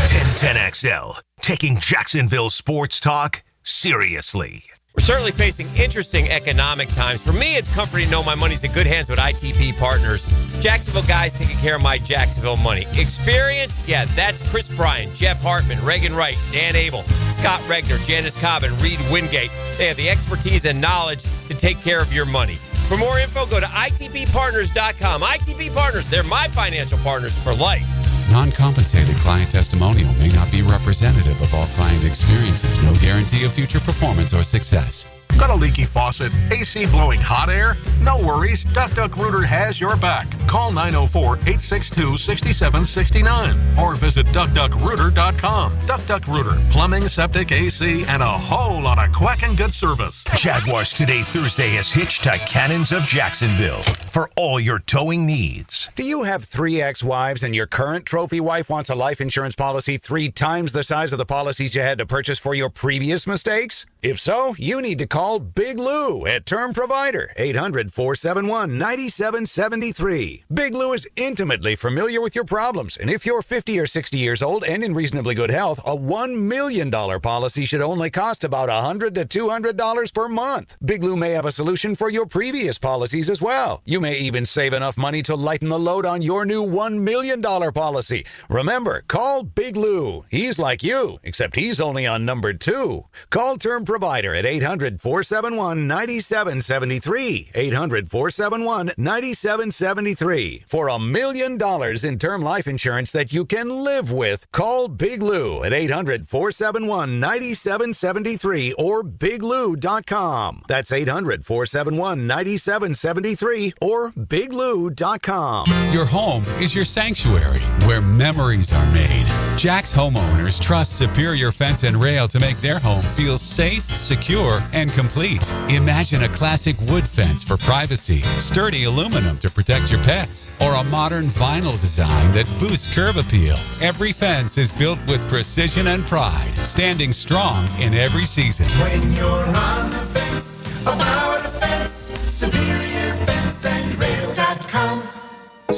1010XL, taking Jacksonville sports talk seriously.
We're certainly facing interesting economic times. For me, it's comforting to know my money's in good hands with ITP Partners. Jacksonville guys taking care of my Jacksonville money. Experience? Yeah, that's Chris Bryan, Jeff Hartman, Reagan Wright, Dan Abel, Scott Regner, Janice Cobb, and Reed Wingate. They have the expertise and knowledge to take care of your money. For more info, go to itppartners.com. ITP Partners, they're my financial partners for life.
Non-compensated client testimonial may not be representative of all client experiences. No guarantee of future performance or success.
Got a leaky faucet? AC blowing hot air? No worries. Duck Rooter has your back. Call 904-862-6769 or visit duckduckrooter.com. Duck Rooter, plumbing, septic, AC, and a whole lot of quacking good service.
Jaguars Today Thursday is hitched to Cannons of Jacksonville for all your towing needs.
Do you have 3 ex-wives and your current trophy wife wants a life insurance policy 3 times the size of the policies you had to purchase for your previous mistakes? If so, you need to call Big Lou at Term Provider, 800-471-9773. Big Lou is intimately familiar with your problems, and if you're 50 or 60 years old and in reasonably good health, a $1 million policy should only cost about $100 to $200 per month. Big Lou may have a solution for your previous policies as well. You may even save enough money to lighten the load on your new $1 million policy. Remember, call Big Lou. He's like you, except he's only on number 2. Call Term Provider at 800-471-9773. 800-471-9773. For $1 million in term life insurance that you can live with, call Big Lou at 800-471-9773 or biglou.com. That's 800-471-9773 or biglou.com.
Your home is your sanctuary where memories are made. Jack's homeowners trust Superior Fence and Rail to make their home feel safe, secure, and complete. Imagine a classic wood fence for privacy, sturdy aluminum to protect your pets, or a modern vinyl design that boosts curb appeal. Every fence is built with precision and pride, standing strong in every season.
When you're on the fence, about a fence, SuperiorFenceandRail.com.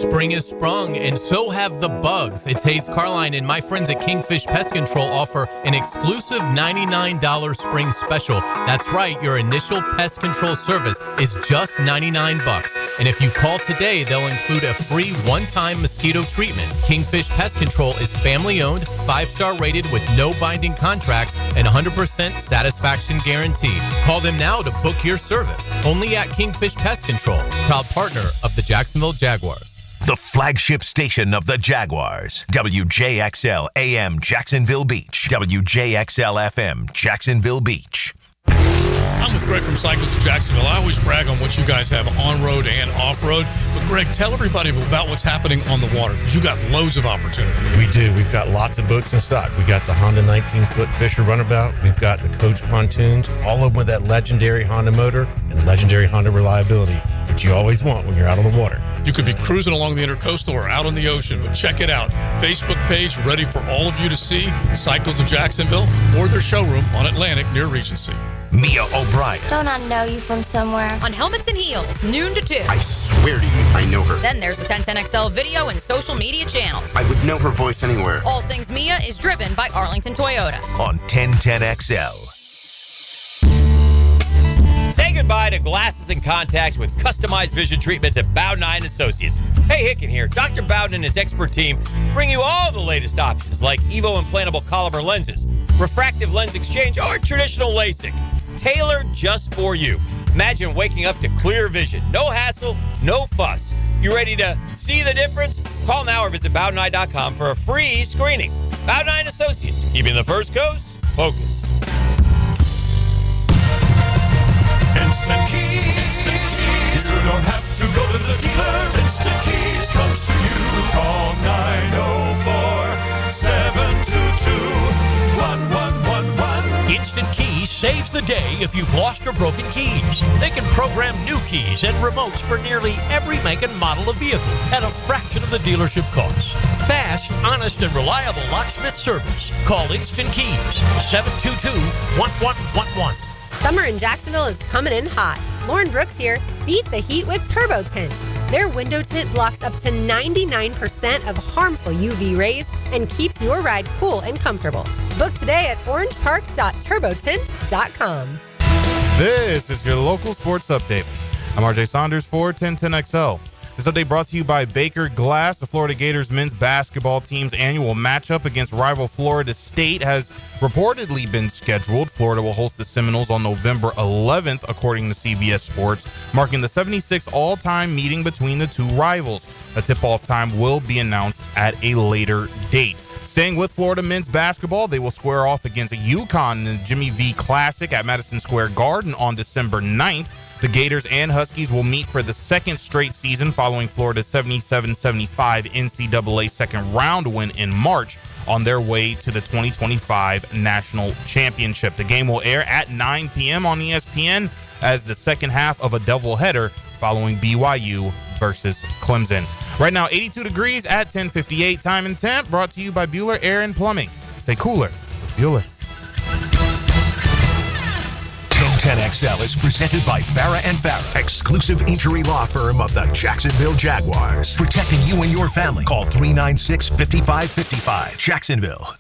Spring has sprung, and so have the bugs. It's Hayes Carline, and my friends at Kingfish Pest Control offer an exclusive $99 spring special. That's right, your initial pest control service is just $99. And if you call today, they'll include a free one-time mosquito treatment. Kingfish Pest Control is family-owned, 5-star rated with no binding contracts, and 100% satisfaction guarantee. Call them now to book your service. Only at Kingfish Pest Control, proud partner of the Jacksonville Jaguars.
The flagship station of the Jaguars. WJXL AM Jacksonville Beach. WJXL FM Jacksonville Beach.
I'm with Greg from Cycles of Jacksonville. I always brag on what you guys have on-road and off-road. But Greg, tell everybody about what's happening on the water, because you got loads of opportunity.
We do. We've got lots of boats in stock. We got the Honda 19-foot Fisher Runabout. We've got the Coach pontoons, all of them with that legendary Honda motor and legendary Honda reliability, which you always want when you're out on the water.
You could be cruising along the Intercoastal or out on the ocean, but check it out. Facebook page ready for all of you to see. Cycles of Jacksonville, or their showroom on Atlantic near Regency.
Mia O'Brien.
Don't I know you from somewhere?
On Helmets and Heels, noon to 2.
I swear to you, I know her.
Then there's the 1010XL video and social media channels.
I would know her voice anywhere.
All Things Mia is driven by Arlington Toyota.
On 1010XL.
Say goodbye to glasses and contacts with customized vision treatments at Bowden Eye & Associates. Hey, Hicken here. Dr. Bowden and his expert team bring you all the latest options like Evo implantable Collamer lenses, refractive lens exchange, or traditional LASIK. Tailored just for you. Imagine waking up to clear vision. No hassle, no fuss. You ready to see the difference? Call now or visit BowdenEye.com for a free screening. Bowden Eye & Associates, keeping the First Coast focused.
Instant Keys. You don't have to go to the dealer. Instant Keys comes to you. Call 904-722-1111.
Instant Keys saves the day if you've lost or broken keys. They can program new keys and remotes for nearly every make and model of vehicle at a fraction of the dealership cost. Fast, honest, and reliable locksmith service. Call Instant Keys, 722-1111.
Summer in Jacksonville is coming in hot. Lauren Brooks here. Beat the heat with Turbo Tint. Their window tint blocks up to 99% of harmful UV rays and keeps your ride cool and comfortable. Book today at orangepark.turbotint.com.
This is your local sports update. I'm RJ Saunders for 1010XL. This update brought to you by Baker Glass. The Florida Gators men's basketball team's annual matchup against rival Florida State has reportedly been scheduled. Florida will host the Seminoles on November 11th, according to CBS Sports, marking the 76th all-time meeting between the two rivals. A tip-off time will be announced at a later date. Staying with Florida men's basketball, they will square off against UConn in the Jimmy V Classic at Madison Square Garden on December 9th. The Gators and Huskies will meet for the second straight season following Florida's 77-75 NCAA second round win in March on their way to the 2025 National Championship. The game will air at 9 p.m. on ESPN as the second half of a doubleheader following BYU versus Clemson. Right now, 82 degrees at 10:58. Time and temp brought to you by Bueller Air and Plumbing. Stay cooler with Bueller.
1010XL is presented by Farah & Farah, exclusive injury law firm of the Jacksonville Jaguars. Protecting you and your family. Call 396-5555. Jacksonville.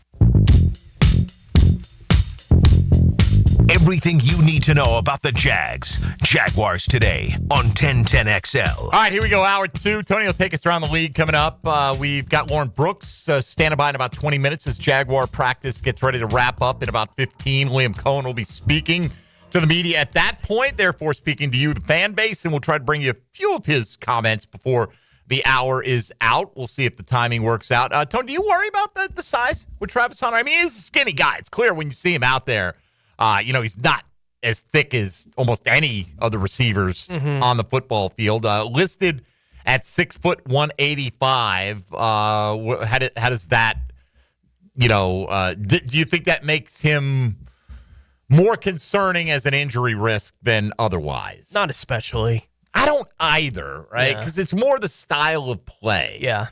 Everything you need to know about the Jags. Jaguars Today on 1010XL.
All right, here we go. Hour 2. Tony will take us around the league coming up. We've got Lauren Brooks standing by in about 20 minutes as Jaguar practice gets ready to wrap up in about 15. Liam Cohen will be speaking to the media at that point, therefore speaking to you, the fan base, and we'll try to bring you a few of his comments before the hour is out. We'll see if the timing works out. Tony, do you worry about the size with Travis Hunter? I mean, he's a skinny guy. It's clear when you see him out there. He's not as thick as almost any of the receivers on the football field. Listed at 6 foot 185. How does that, do you think that makes him more concerning as an injury risk than otherwise?
Not especially.
I don't either, right? Because it's more the style of play.
Yeah.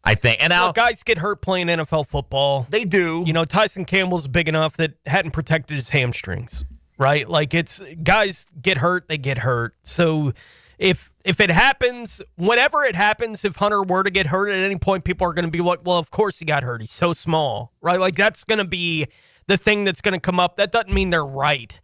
I think. And now
guys get hurt playing NFL football.
They do.
Tyson Campbell's big enough that hadn't protected his hamstrings, right? Like, it's guys get hurt, they get hurt. So if it happens, whenever it happens, if Hunter were to get hurt at any point, people are going to be like, well, of course he got hurt. He's so small, right? Like, that's going to be the thing that's going to come up. That doesn't mean they're right.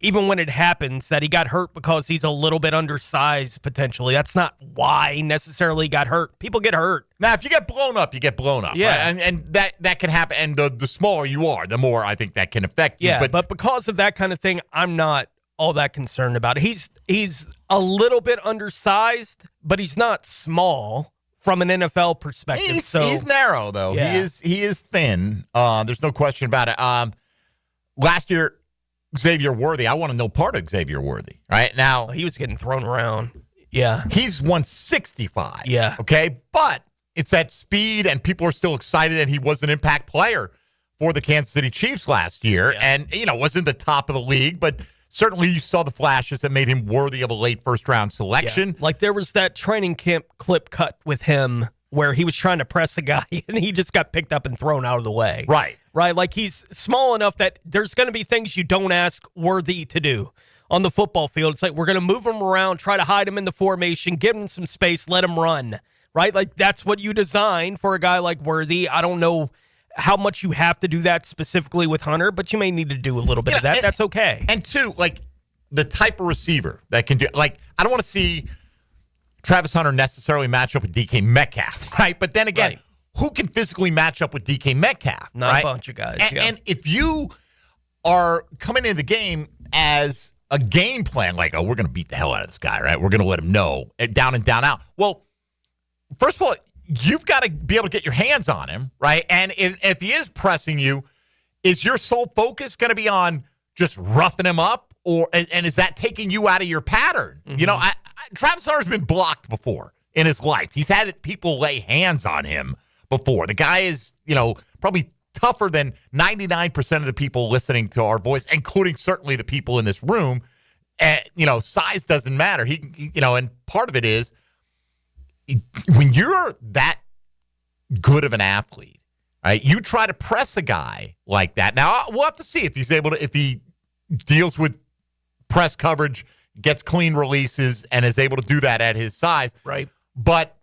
Even when it happens that he got hurt because he's a little bit undersized, potentially. That's not why necessarily he got hurt. People get hurt.
Now, if you get blown up, you get blown up.
Yeah.
Right? And that can happen. And the smaller you are, the more I think that can affect you.
Yeah, but because of that kind of thing, I'm not all that concerned about it. He's a little bit undersized, but he's not small from an NFL perspective.
He's narrow, though.
Yeah.
He is thin. There's no question about it. Last year, Xavier Worthy, I want to know part of Xavier Worthy. Right now,
he was getting thrown around. Yeah.
He's 165.
Yeah.
Okay. But it's that speed, and people are still excited that he was an impact player for the Kansas City Chiefs last year. Yeah. And, wasn't the top of the league, but certainly you saw the flashes that made him worthy of a late first-round selection.
Yeah. Like there was that training camp clip cut with him where he was trying to press a guy, and he just got picked up and thrown out of the way.
Right.
Right? Like he's small enough that there's going to be things you don't ask Worthy to do on the football field. It's like we're going to move him around, try to hide him in the formation, give him some space, let him run. Right? Like that's what you design for a guy like Worthy. I don't know how much you have to do that specifically with Hunter, but you may need to do a little bit of that. That's okay.
And two, like the type of receiver that can do, like, I don't want to see Travis Hunter necessarily match up with DK Metcalf, right? But then again, who can physically match up with DK Metcalf?
Not
right?
a bunch of guys.
And if you are coming into the game as a game plan, like, oh, we're going to beat the hell out of this guy, right? We're going to let him know, down and down out. Well, first of all, you've got to be able to get your hands on him, right? And if he is pressing you, is your sole focus going to be on just roughing him up? And is that taking you out of your pattern? Mm-hmm. Travis Hunter's been blocked before in his life. He's had people lay hands on him before. The guy is, probably tougher than 99% of the people listening to our voice, including certainly the people in this room. And, size doesn't matter. And part of it is when you're that good of an athlete, right? You try to press a guy like that. Now, we'll have to see if he deals with press coverage, gets clean releases, and is able to do that at his size.
Right.
But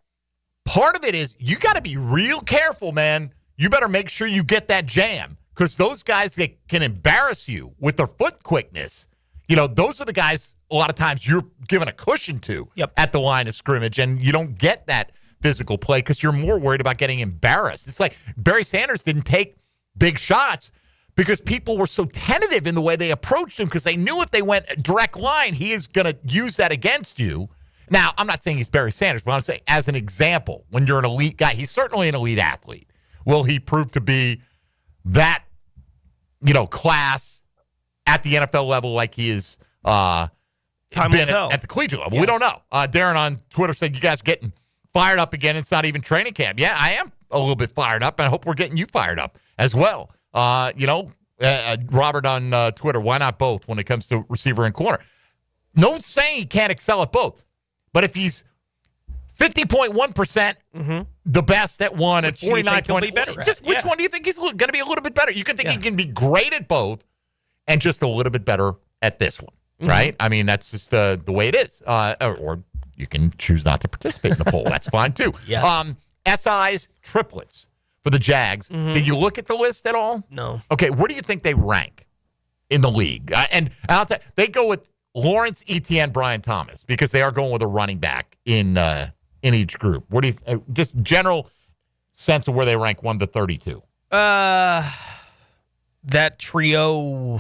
part of it is you got to be real careful, man. You better make sure you get that jam because those guys that can embarrass you with their foot quickness, those are the guys a lot of times you're given a cushion to at the line of scrimmage, and you don't get that physical play because you're more worried about getting embarrassed. It's like Barry Sanders didn't take big shots because people were so tentative in the way they approached him because they knew if they went a direct line, he is going to use that against you. Now, I'm not saying he's Barry Sanders, but I'm saying as an example, when you're an elite guy, he's certainly an elite athlete. Will he prove to be that, class at the NFL level like he is
Time will tell.
At the collegiate level? Yeah. We don't know. Darren on Twitter said you guys are getting fired up again. It's not even training camp. Yeah, I am a little bit fired up, and I hope we're getting you fired up as well. Robert on Twitter, why not both when it comes to receiver and corner? No one's saying he can't excel at both. But if he's 50.1% the best at one and 49.1%, which one do you think he's going to be a little bit better? You can think he can be great at both and just a little bit better at this one, right? I mean, that's just the way it is. Or you can choose not to participate in the poll. That's fine, too. SI's triplets for the Jags. Did you look at the list at all?
No.
Okay, where do you think they rank in the league? And I'll tell you, they go with Lawrence, Etienne, Brian Thomas because they are going with a running back in each group. What do you just general sense of where they rank 1 to 32?
That trio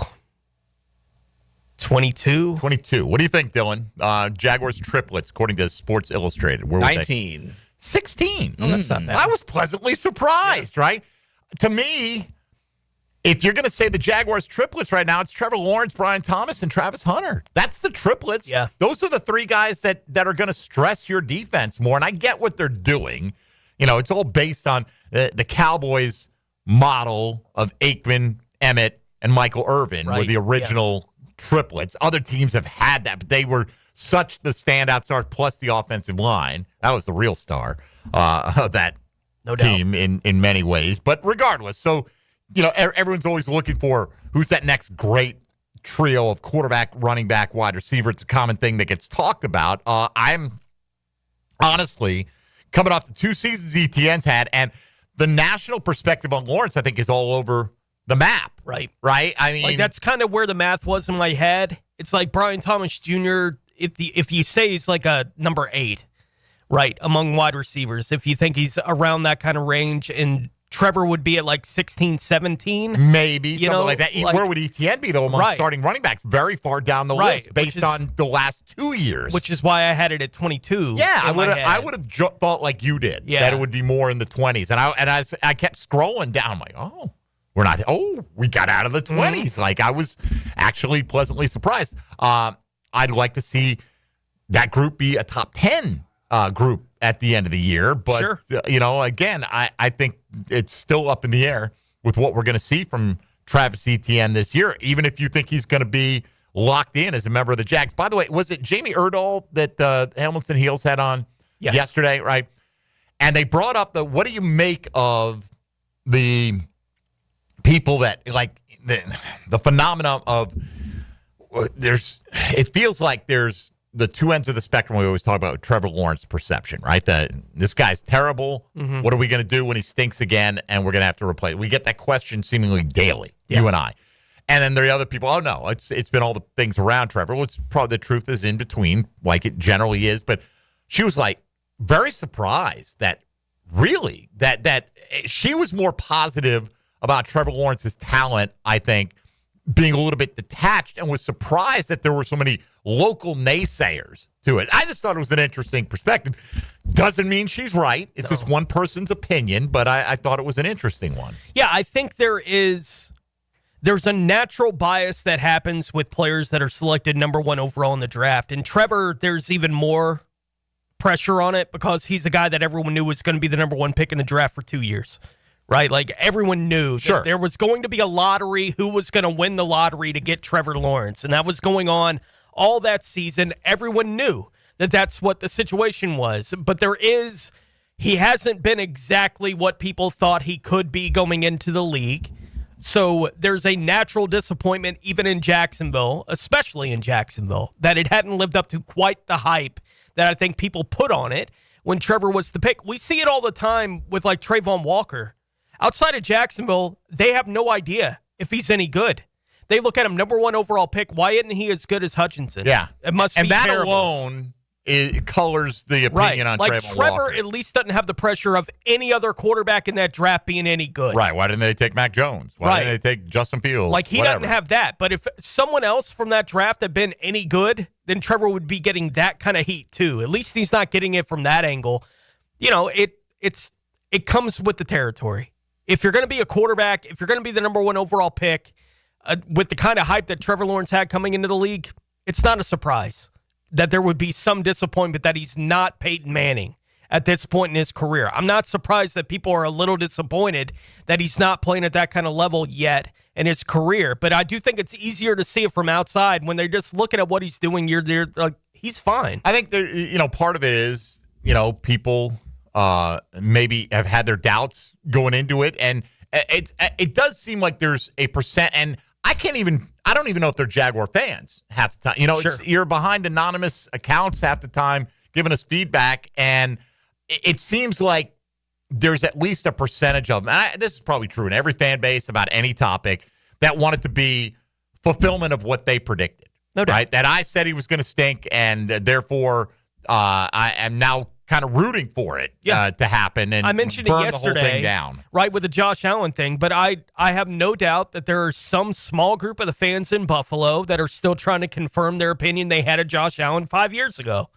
22.
22. What do you think, Dylan? Jaguars triplets according to Sports Illustrated. Where were
19.
They? 16.
Oh, that's not bad.
I was pleasantly surprised, right? To me, if you're going to say the Jaguars triplets right now, it's Trevor Lawrence, Brian Thomas, and Travis Hunter. That's the triplets.
Yeah.
Those are the three guys that are going to stress your defense more. And I get what they're doing. It's all based on the Cowboys model of Aikman, Emmett, and Michael Irvin were the original triplets. Other teams have had that, but they were such the standout stars plus the offensive line. That was the real star of that team in many ways. But regardless, so everyone's always looking for who's that next great trio of quarterback, running back, wide receiver. It's a common thing that gets talked about. I'm honestly coming off the 2 seasons ETN's had, and the national perspective on Lawrence, I think, is all over the map.
Right.
Right? I mean,
like that's kind of where the math was in my head. It's like Brian Thomas Jr., if you say he's like a number 8, right, among wide receivers, if you think he's around that kind of range, and Trevor would be at like 16, 17.
Maybe, something like that. Where would ETN be, though, among starting running backs? Very far down the list based on the last 2 years.
Which is why I had it at 22.
Yeah, I would have thought like you did, that it would be more in the 20s. And I kept scrolling down, I'm like, we got out of the 20s. Like, I was actually pleasantly surprised. I'd like to see that group be a top 10 group at the end of the year. But, again, I think it's still up in the air with what we're going to see from Travis Etienne this year, even if you think he's going to be locked in as a member of the Jags. By the way, was it Jamie Erdahl that Hamilton Heels had on yesterday, right? And they brought up what do you make of the people that, like, the phenomenon of it feels like there's the two ends of the spectrum we always talk about, Trevor Lawrence perception, right? That this guy's terrible. Mm-hmm. What are we going to do when he stinks again and we're going to have to replace? We get that question seemingly daily, you and I. And then there are other people, oh, no, it's been all the things around Trevor. Well, it's probably the truth is in between, like it generally is. But she was like very surprised that really that she was more positive about Trevor Lawrence's talent, I think, being a little bit detached, and was surprised that there were so many local naysayers to it. I just thought it was an interesting perspective. Doesn't mean she's right. It's just one person's opinion, but I thought it was an interesting one.
Yeah, I think there's a natural bias that happens with players that are selected number 1 overall in the draft. And Trevor, there's even more pressure on it because he's a guy that everyone knew was going to be the number 1 pick in the draft for 2 years. Right? Like, everyone knew that there was going to be a lottery, who was going to win the lottery to get Trevor Lawrence. And that was going on all that season. Everyone knew that that's what the situation was. But he hasn't been exactly what people thought he could be going into the league. So there's a natural disappointment, even in Jacksonville, especially in Jacksonville, that it hadn't lived up to quite the hype that I think people put on it when Trevor was the pick. We see it all the time with, like, Trayvon Walker. Outside of Jacksonville, they have no idea if he's any good. They look at him, number 1 overall pick. Why isn't he as good as Hutchinson?
Yeah.
It must be
terrible.
terrible.
And that alone colors the opinion on
like
Trayvon
Trevor
Walker.
at least doesn't have the pressure of any other quarterback in that draft being any good.
Right. Why didn't they take Mac Jones? Why didn't they take Justin Fields?
Like, he doesn't have that. But if someone else from that draft had been any good, then Trevor would be getting that kind of heat too. At least he's not getting it from that angle. You know, it comes with the territory. If you're going to be a quarterback, if you're going to be the number 1 overall pick, with the kind of hype that Trevor Lawrence had coming into the league, it's not a surprise that there would be some disappointment that he's not Peyton Manning at this point in his career. I'm not surprised that people are a little disappointed that he's not playing at that kind of level yet in his career. But I do think it's easier to see it from outside when they're just looking at what he's doing. You're there, like, he's fine.
I think part of it is, people maybe have had their doubts going into it, and it does seem like there's a percent, and I don't even know if they're Jaguar fans half the time. You're behind anonymous accounts half the time giving us feedback, and it seems like there's at least a percentage of them, and this is probably true in every fan base about any topic, that want it to be fulfillment of what they predicted.
No doubt.
Right? That I said he was going to stink, and therefore I am now kind of rooting for it to happen, and
I mentioned
burn
it yesterday,
the whole thing down.
Right, with the Josh Allen thing. But I have no doubt that there are some small group of the fans in Buffalo that are still trying to confirm their opinion they had of Josh Allen 5 years ago.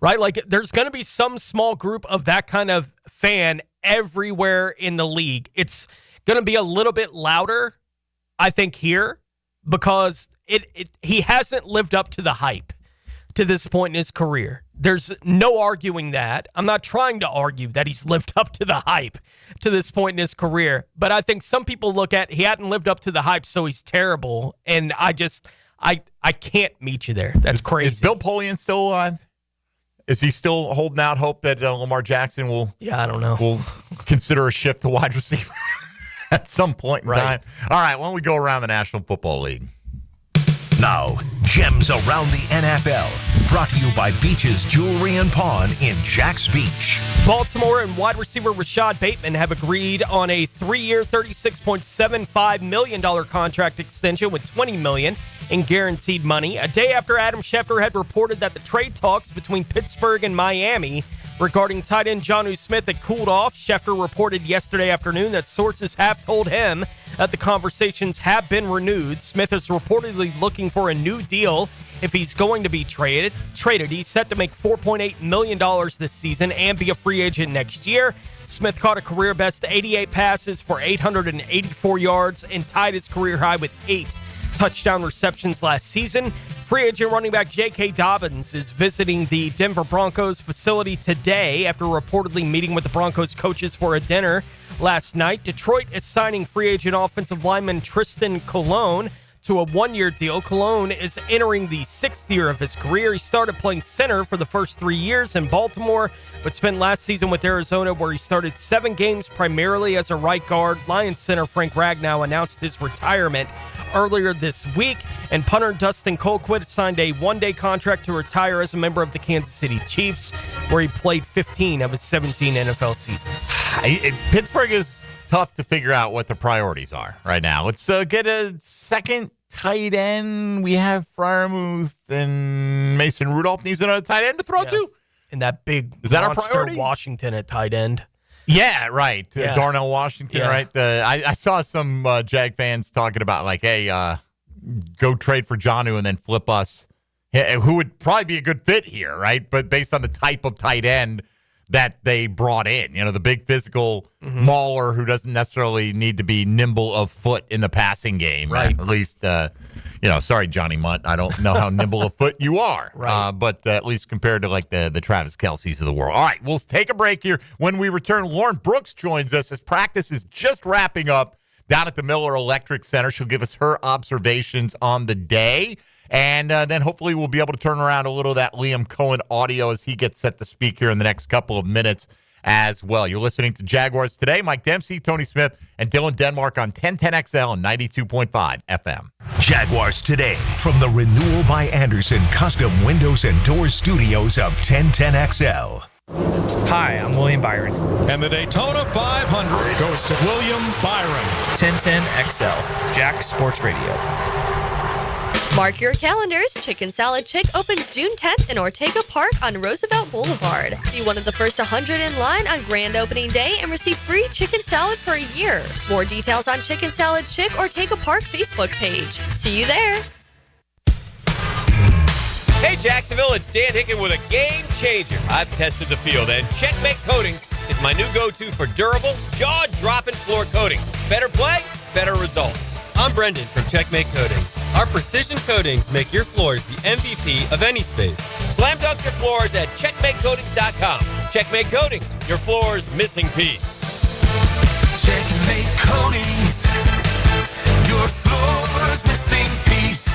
Right? Like, there's going to be some small group of that kind of fan everywhere in the league. It's going to be a little bit louder, I think, here, because he hasn't lived up to the hype to this point in his career. There's no arguing that. I'm not trying to argue that he's lived up to the hype to this point in his career, but I think some people look at he hadn't lived up to the hype, so he's terrible, and I can't meet you there. That's crazy.
Is Bill Polian still alive? Is he still holding out hope that Lamar Jackson will?
Yeah, I don't know.
Will consider a shift to wide receiver at some point in time. All right, why don't we go around the National Football League?
Now, gems around the NFL, brought to you by Beach's Jewelry and Pawn in Jax Beach.
Baltimore and wide receiver Rashad Bateman have agreed on a 3-year, $36.75 million contract extension with $20 million in guaranteed money. A day after Adam Schefter had reported that the trade talks between Pittsburgh and Miami regarding tight end Jonnu Smith had cooled off, Schefter reported yesterday afternoon that sources have told him that the conversations have been renewed. Smith is reportedly looking for a new deal if he's going to be traded. He's set to make $4.8 million this season and be a free agent next year. Smith caught a career-best 88 passes for 884 yards and tied his career high with 8 touchdown receptions last season. Free agent running back J.K. Dobbins is visiting the Denver Broncos facility today after reportedly meeting with the Broncos coaches for a dinner last night. Detroit is signing free agent offensive lineman Tristan Colon to a 1-year deal. Colon is entering the 6th year of his career. He started playing center for the first 3 years in Baltimore, but spent last season with Arizona, where he started 7 games primarily as a right guard. Lions center Frank Ragnow announced his retirement earlier this week, and punter Dustin Colquitt signed a 1-day contract to retire as a member of the Kansas City Chiefs, where he played 15 of his 17 NFL seasons.
Pittsburgh is tough to figure out what the priorities are right now. Let's get a second tight end. We have Freiermuth and Mason Rudolph needs another tight end to throw to.
And that big
is that
monster
our priority?
Washington at tight end.
Yeah, right.
Yeah.
Darnell Washington,
Yeah.
right? I saw some Jag fans talking about like, hey, go trade for Jonnu and then flip us. Who would probably be a good fit here, right? But based on the type of tight end that they brought in, the big physical mauler who doesn't necessarily need to be nimble of foot in the passing game.
Right.
At least, sorry, Johnny Munt. I don't know how nimble of foot you are.
Right.
But at least compared to like the Travis Kelce's of the world. All right, we'll take a break here. When we return, Lauren Brooks joins us as practice is just wrapping up down at the Miller Electric Center. She'll give us her observations on the day. And then hopefully we'll be able to turn around a little of that Liam Cohen audio as he gets set to speak here in the next couple of minutes as well. You're listening to Jaguars Today. Mike Dempsey, Tony Smith, and Dylan Denmark on 1010XL and 92.5 FM.
Jaguars Today from the Renewal by Anderson Custom Windows and Doors Studios of 1010XL.
Hi, I'm William Byron.
And the Daytona 500 goes to William Byron.
1010XL, Jack Sports Radio.
Mark your calendars. Chicken Salad Chick opens June 10th in Ortega Park on Roosevelt Boulevard. Be one of the first 100 in line on grand opening day and receive free chicken salad for a year. More details on Chicken Salad Chick Ortega Park Facebook page. See you there.
Hey, Jacksonville, it's Dan Hicken with a game changer. I've tested the field, and Checkmate Coatings is my new go-to for durable, jaw-dropping floor coatings. Better play, better results.
I'm Brendan from Checkmate Coatings. Our precision coatings make your floors the MVP of any space.
Slam dunk your floors at checkmatecoatings.com. Checkmate Coatings, your floor's missing piece.
Checkmate Coatings, your floor's missing piece.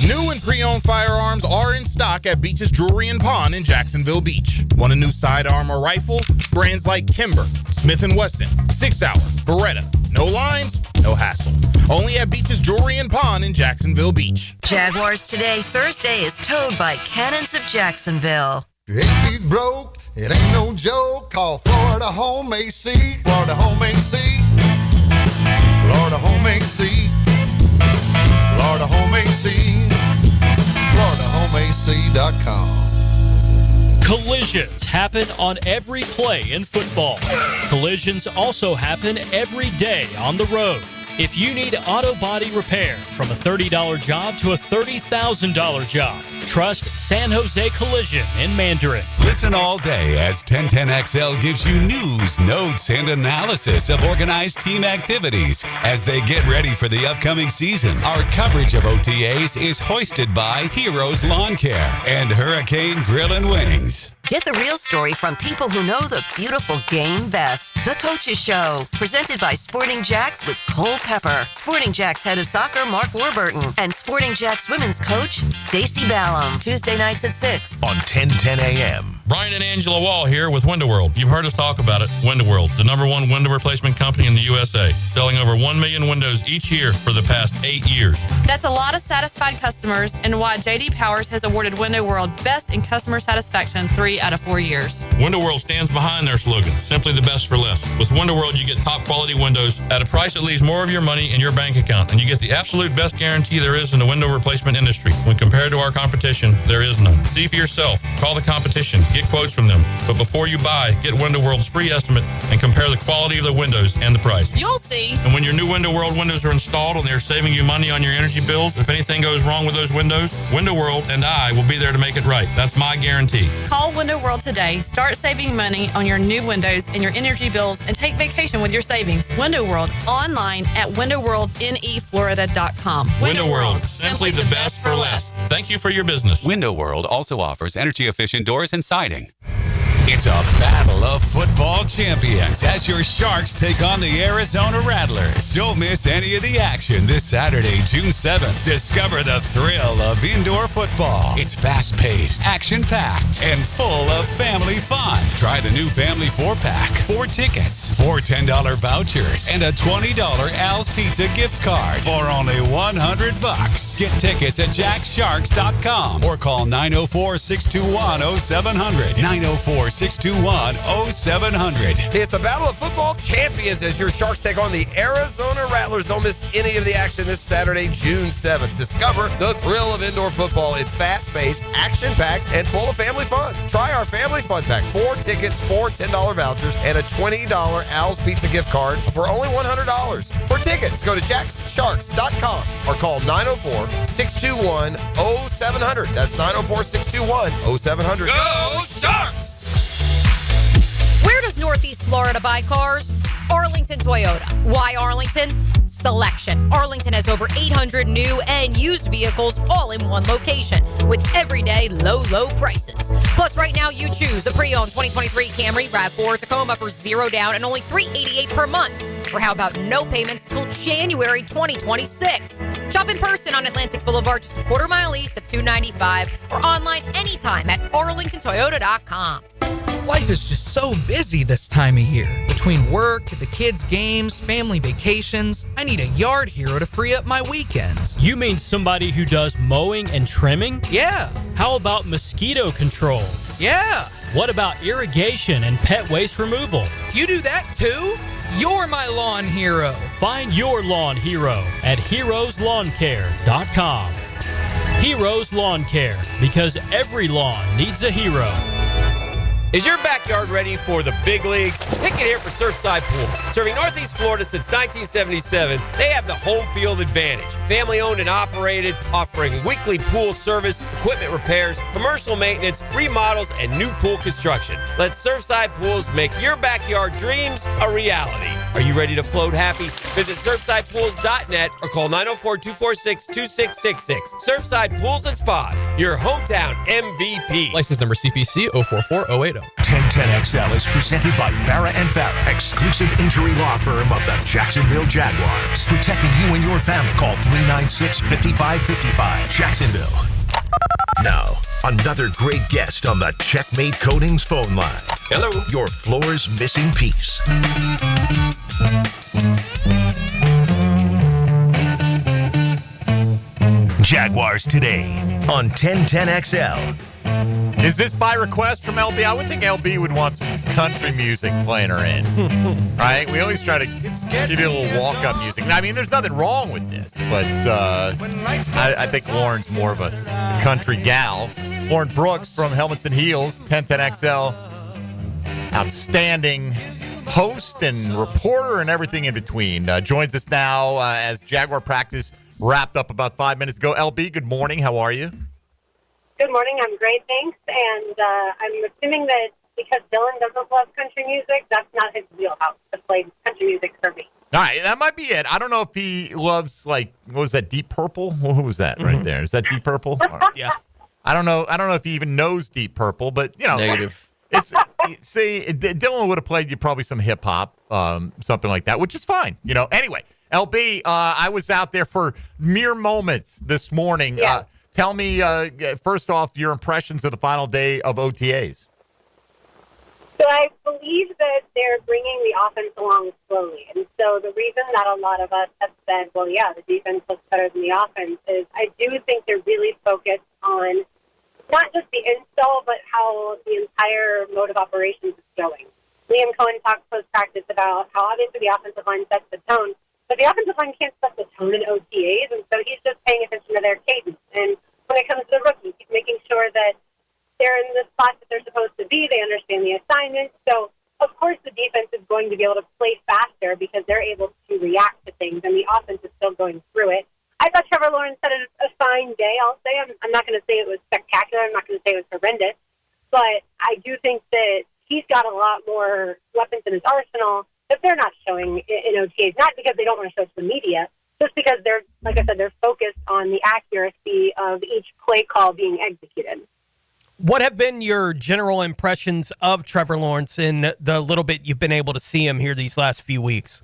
New and pre-owned firearms are in stock at Beach's Jewelry and Pawn in Jacksonville Beach. Want a new sidearm or rifle? Brands like Kimber, Smith & Wesson, 6 Hour, Beretta. No lines, no hassle. Only at Beach's Jewelry and Pawn in Jacksonville Beach.
Jaguars Today Thursday is towed by Cannons of Jacksonville.
Your AC's broke, it ain't no joke. Call Florida Home AC. Florida Home AC. Florida Home AC. Florida Home AC. FloridaHomeAC.com.
Collisions happen on every play in football. Collisions also happen every day on the road. If you need auto body repair, from a $30 job to a $30,000 job, trust San Jose Collision in Mandarin.
Listen all day as 1010XL gives you news, notes, and analysis of organized team activities as they get ready for the upcoming season. Our coverage of OTAs is hoisted by Heroes Lawn Care and Hurricane Grill and Wings.
Get the real story from people who know the beautiful game best. The Coaches Show, presented by Sporting Jacks with Cole Pepper, Sporting Jacks head of soccer Mark Warburton, and Sporting Jacks women's coach Stacy Ballum. Tuesday nights at 6
on 1010 a.m.
Brian and Angela Wall here with Window World. You've heard us talk about it. Window World, the #1 window replacement company in the USA, selling over 1 million windows each year for the past 8 years.
That's a lot of satisfied customers, and why J.D. Powers has awarded Window World Best in Customer Satisfaction 3 out of 4 years.
Window World stands behind their slogan, simply the best for less. With Window World, you get top quality windows at a price that leaves more of your money in your bank account, and you get the absolute best guarantee there is in the window replacement industry. When compared to our competition, there is none. See for yourself. Call the competition. Get quotes from them. But before you buy, get Window World's free estimate and compare the quality of the windows and the price.
You'll see.
And when your new Window World windows are installed and they're saving you money on your energy bills, if anything goes wrong with those windows, Window World and I will be there to make it right. That's my guarantee.
Call Window World today. Start saving money on your new windows and your energy bills, and take vacation with your savings. Window World, online at windowworldneflorida.com.
Window World, simply the best for less. Thank you for your business.
Window World also offers energy-efficient doors and siding. It's a battle of football champions as your Sharks take on the Arizona Rattlers. Don't miss any of the action this Saturday, June 7th. Discover the thrill of indoor football. It's fast-paced, action-packed, and full of family fun. Try the new Family 4-Pack. 4 tickets, 4 $10 vouchers, and a $20 Al's Pizza gift card for only $100. Get tickets at jacksharks.com or call 904-621-0700. 904-621-0700.
It's a battle of football champions as your Sharks take on the Arizona Rattlers. Don't miss any of the action this Saturday, June 7th. Discover the thrill of indoor football. It's fast-paced, action-packed, and full of family fun. Try our Family Fun Pack. 4 tickets, 4 $10 vouchers, and a $20 Al's Pizza gift card for only $100. For tickets, go to jacksharks.com or call 904-621-0700. That's 904-621-0700.
Go Sharks! Where does Northeast Florida buy cars? Arlington Toyota. Why Arlington? Selection. Arlington has over 800 new and used vehicles all in one location with everyday low prices. Plus, right now you choose a pre-owned 2023 Camry, RAV4, Tacoma for $0 down and only $388 per month. Or how about no payments till January 2026? Shop in person on Atlantic Boulevard, just a quarter-mile east of 295, or online anytime at arlingtontoyota.com.
Life is just so busy this time of year. Between work, the kids' games, family vacations, I need a yard hero to free up my weekends.
You mean somebody who does mowing and trimming?
Yeah.
How about mosquito control?
Yeah.
What about irrigation and pet waste removal?
You do that too? You're my lawn hero.
Find your lawn hero at heroeslawncare.com. Heroes Lawn Care, because every lawn needs a hero.
Is your backyard ready for the big leagues? Pick it here for Surfside Pools. Serving Northeast Florida since 1977, they have the home field advantage. Family owned and operated, offering weekly pool service, equipment repairs, commercial maintenance, remodels, and new pool construction. Let Surfside Pools make your backyard dreams a reality. Are you ready to float happy? Visit surfsidepools.net or call 904-246-2666. Surfside Pools and Spas, your hometown MVP.
License number CPC 044080.
1010XL is presented by Farah and Farah, exclusive injury law firm of the Jacksonville Jaguars. Protecting you and your family. Call 396-5555. Jacksonville. Now, another great guest on the Checkmate Coatings phone line.
Hello.
Your floor's missing piece. Jaguars Today on 1010XL.
Is this by request from LB? I would think LB would want some country music playing her in. Right? We always try to give you a little walk-up music. I mean, there's nothing wrong with this, but I think Lauren's more of a country gal. Lauren Brooks from Helmets and Heels, 1010XL. Outstanding host and reporter and everything in between. Joins us now as Jaguar practice wrapped up about 5 minutes ago. LB, good morning. How are you?
Good morning. I'm great, thanks. And I'm assuming that because Dylan doesn't love country music, that's not his wheelhouse to play country music for me.
All right, that might be it. I don't know if he loves, like, what was that, Deep Purple? Who was that right there? Is that Deep Purple?
Yeah.
I don't know if he even knows Deep Purple, but
Negative.
It's see, Dylan would have played you probably some hip hop, something like that, which is fine. Anyway, LB, I was out there for mere moments this morning.
Yeah.
Tell me, first off, your impressions of the final day of OTAs.
So I believe that they're bringing the offense along slowly. And so the reason that a lot of us have said, well, yeah, the defense looks better than the offense is I do think they're really focused on not just the install, but how the entire mode of operations is going. Liam Cohen talked post-practice about how obviously the offensive line sets the tone, but the offensive line can't set the tone in OTAs, and so he's just paying attention to their cadence. And when it comes to the rookies, he's making sure that they're in the spot that they're supposed to be. They understand the assignment. So, of course, the defense is going to be able to play faster because they're able to react to things, and the offense is still going through it. I thought Trevor Lawrence had a fine day, I'll say. I'm not going to say it was spectacular. I'm not going to say it was horrendous. But I do think that he's got a lot more weapons in his arsenal that they're not showing in OTAs, not because they don't want to show it to the media, just because they're, like I said, they're focused on the accuracy of each play call being executed.
What have been your general impressions of Trevor Lawrence in the little bit you've been able to see him here these last few weeks?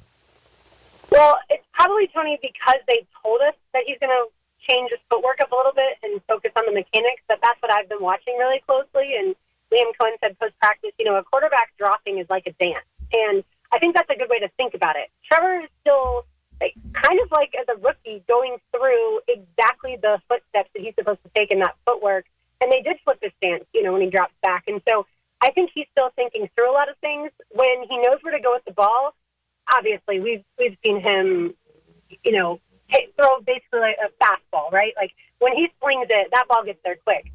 Well, it's probably, Tony, because they told us that he's going to change his footwork up a little bit and focus on the mechanics, that's what I've been watching really closely. And Liam Cohen said post-practice, a quarterback dropping is like a dance. And I think that's a good way to think about it. Trevor is still kind of like as a rookie going through exactly the footsteps that he's supposed to take in that footwork. And they did flip his stance, when he drops back. And so I think he's still thinking through a lot of things. When he knows where to go with the ball, obviously we've seen him, throw basically like a fastball, right? Like when he slings it, that ball gets there quick.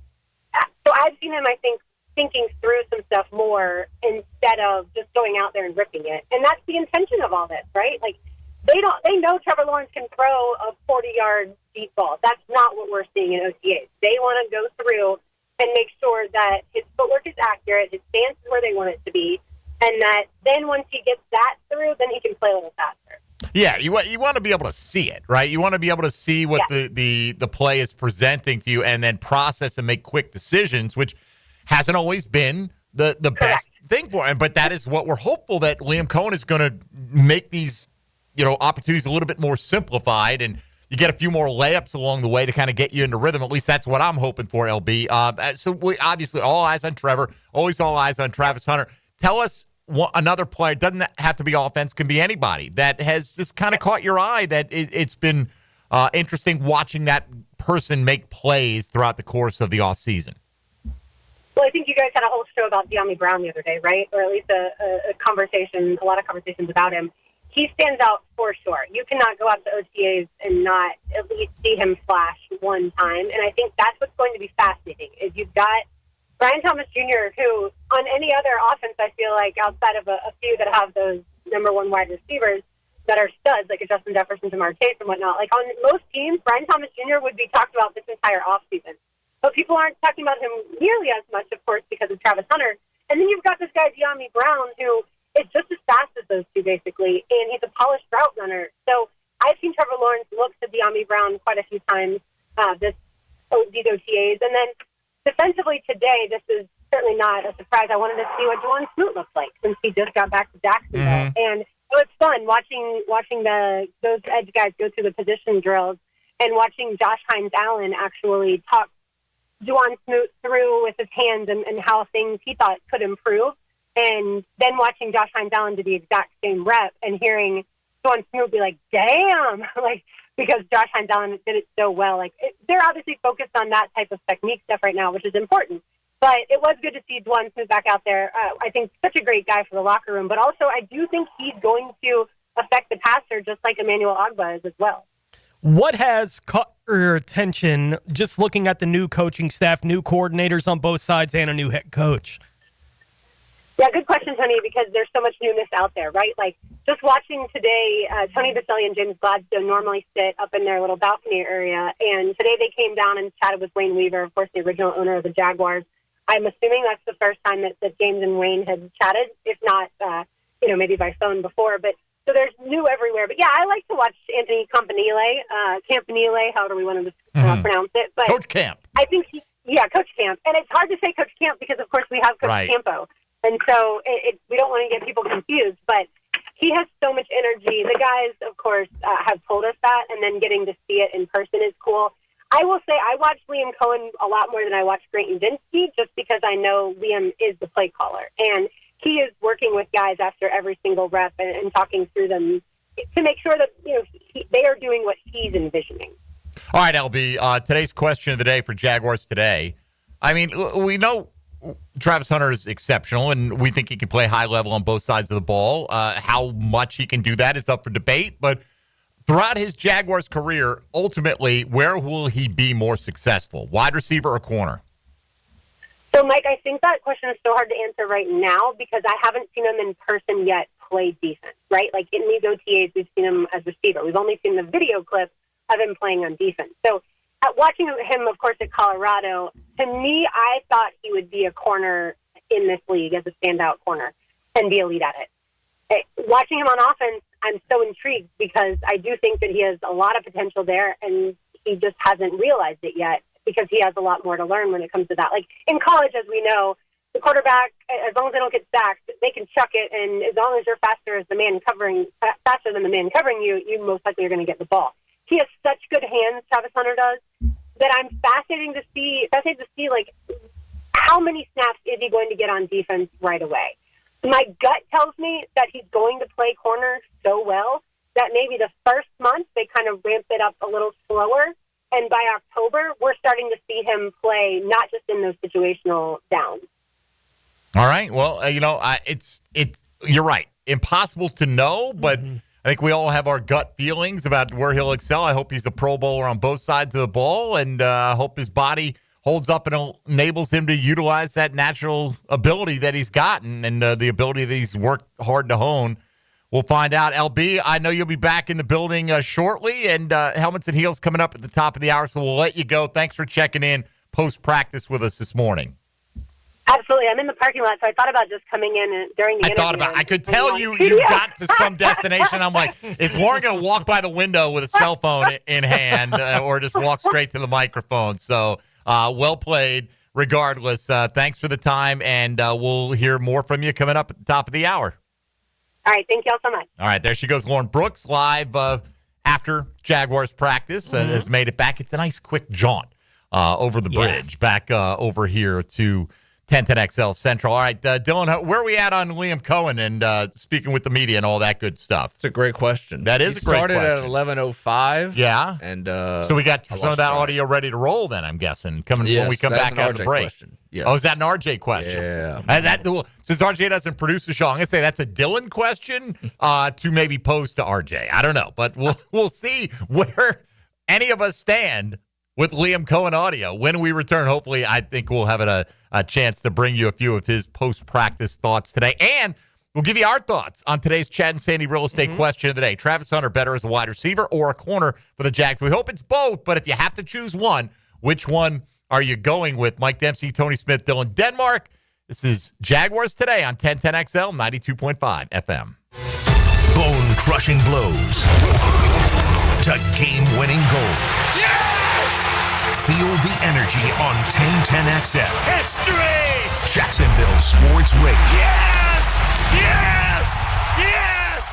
So I've seen him, I think, thinking through some stuff more instead of just going out there and ripping it. And that's the intention of all this, right? Like they know Trevor Lawrence can throw a 40-yard deep ball. That's not what we're seeing in OTAs. They want to go through and make sure that his footwork is accurate, his stance is where they want it to be, and that then once he gets that through, then he can play a little faster.
Yeah, you want to be able to see it, right? You want to be able to see what the play is presenting to you and then process and make quick decisions, which hasn't always been the best thing for him. But that is what we're hopeful that Liam Cohen is going to make these opportunities a little bit more simplified, and you get a few more layups along the way to kind of get you into rhythm. At least that's what I'm hoping for, LB. So we obviously all eyes on Trevor, always all eyes on Travis Hunter. Tell us another player, doesn't have to be offense, can be anybody, that has just kind of caught your eye, that it's been interesting watching that person make plays throughout the course of the offseason.
Well, I think you guys had a whole show about De'Ami Brown the other day, right? Or at least a lot of conversations about him. He stands out for sure. You cannot go out to OTAs and not at least see him flash one time. And I think that's what's going to be fascinating, is you've got Brian Thomas Jr., who on any other offense, I feel like outside of a few that have those number one wide receivers that are studs, like a Justin Jefferson, Jamar Chase, and whatnot, like on most teams, Brian Thomas Jr. would be talked about this entire offseason. But people aren't talking about him nearly as much, of course, because of Travis Hunter. And then you've got this guy, De'Ami Brown, who is just as fast as those two, basically, and he's a polished route runner. So I've seen Trevor Lawrence look to De'Ami Brown quite a few times these OTAs. And then defensively today, this is certainly not a surprise. I wanted to see what Juwan Smoot looks like since he just got back to Jacksonville. Mm-hmm. And it was fun watching those edge guys go through the position drills and watching Josh Hines-Allen actually talk Juwan Smoot through with his hands and how things he thought could improve. And then watching Josh Hines-Allen do the exact same rep and hearing Juwan Smoot be like, damn, because Josh Hines-Allen did it so well. They're obviously focused on that type of technique stuff right now, which is important. But it was good to see Juwan Smoot back out there. I think such a great guy for the locker room. But also, I do think he's going to affect the passer just like Emmanuel Ogbah is as well.
What has caught your attention just looking at the new coaching staff, new coordinators on both sides, and a new head coach?
Yeah, good question, Tony, because there's so much newness out there, right? Just watching today, Tony Baselli and James Gladstone normally sit up in their little balcony area, and today they came down and chatted with Wayne Weaver, of course, the original owner of the Jaguars. I'm assuming that's the first time that James and Wayne had chatted, if not, maybe by phone before. But so there's new everywhere. But yeah, I like to watch Anthony Campanile, however we want to pronounce it. But
Coach Camp.
I think Yeah, Coach Camp. And it's hard to say Coach Camp because, of course, we have Coach Campo. And so we don't want to get people confused. But he has so much energy. The guys, of course, have told us that. And then getting to see it in person is cool. I will say I watched Liam Cohen a lot more than I watched Grant Udinski just because I know Liam is the play caller. And he is working with guys after every single rep and talking through them to make sure that they are doing what he's envisioning.
All right, LB, today's question of the day for Jaguars Today. I mean, we know Travis Hunter is exceptional, and we think he can play high level on both sides of the ball. How much he can do that is up for debate, but throughout his Jaguars career, ultimately, where will he be more successful, wide receiver or corner?
So, Mike, I think that question is so hard to answer right now because I haven't seen him in person yet play defense, right? Like in these OTAs, we've seen him as receiver. We've only seen the video clip of him playing on defense. So watching him, of course, at Colorado, to me, I thought he would be a corner in this league as a standout corner and be elite at it. Watching him on offense, I'm so intrigued because I do think that he has a lot of potential there, and he just hasn't realized it yet because he has a lot more to learn when it comes to that. Like in college, as we know, the quarterback, as long as they don't get sacked, they can chuck it, and as long as you're faster than the man covering you, you most likely are going to get the ball. He has such good hands, Travis Hunter does, that I'm fascinated to see like how many snaps is he going to get on defense right away. My gut tells me that he's going to play corner so well that maybe the first month they kind of ramped it up a little slower, and by October we're starting to see him play not just in those situational downs.
All right. Well, it's you're right. Impossible to know, but I think we all have our gut feelings about where he'll excel. I hope he's a Pro Bowler on both sides of the ball, and I hope his body holds up and enables him to utilize that natural ability that he's gotten and the ability that he's worked hard to hone. We'll find out. LB, I know you'll be back in the building shortly, and Helmets and Heels coming up at the top of the hour, so we'll let you go. Thanks for checking in post-practice with us this morning.
Absolutely. I'm in the parking lot, so I thought about just coming in during the interview.
I could tell you got to some destination. I'm like, is Lauren going to walk by the window with a cell phone in hand or just walk straight to the microphone? So well played regardless. Thanks for the time, and we'll hear more from you coming up at the top of the hour.
All right. Thank you all so much.
All right. There she goes, Lauren Brooks, live after Jaguars practice and has made it back. It's a nice quick jaunt over the bridge back over here to 1010XL Central. All right, Dylan, where are we at on Liam Cohen and speaking with the media and all that good stuff?
It's a great question.
That is a great question.
Started at 11:05.
Yeah.
And
so we got some of that audio ready to roll then, I'm guessing, when we come back out of the break.
Yes.
Oh, is that an RJ question?
Yeah.
Since RJ doesn't produce the show, I'm going to say that's a Dylan question to maybe pose to RJ. I don't know, but we'll see where any of us stand with Liam Cohen audio. When we return, hopefully, I think we'll have a chance to bring you a few of his post-practice thoughts today. And we'll give you our thoughts on today's Chad and Sandy real estate question of the day. Travis Hunter better as a wide receiver or a corner for the Jags? We hope it's both, but if you have to choose one, which one are you going with? Mike Dempsey, Tony Smith, Dylan Denmark. This is Jaguars Today on 1010XL 92.5 FM.
Bone-crushing blows to game-winning goals. Feel the energy on 1010XL.
History!
Jacksonville Sports Radio.
Yes! Yes! Yes!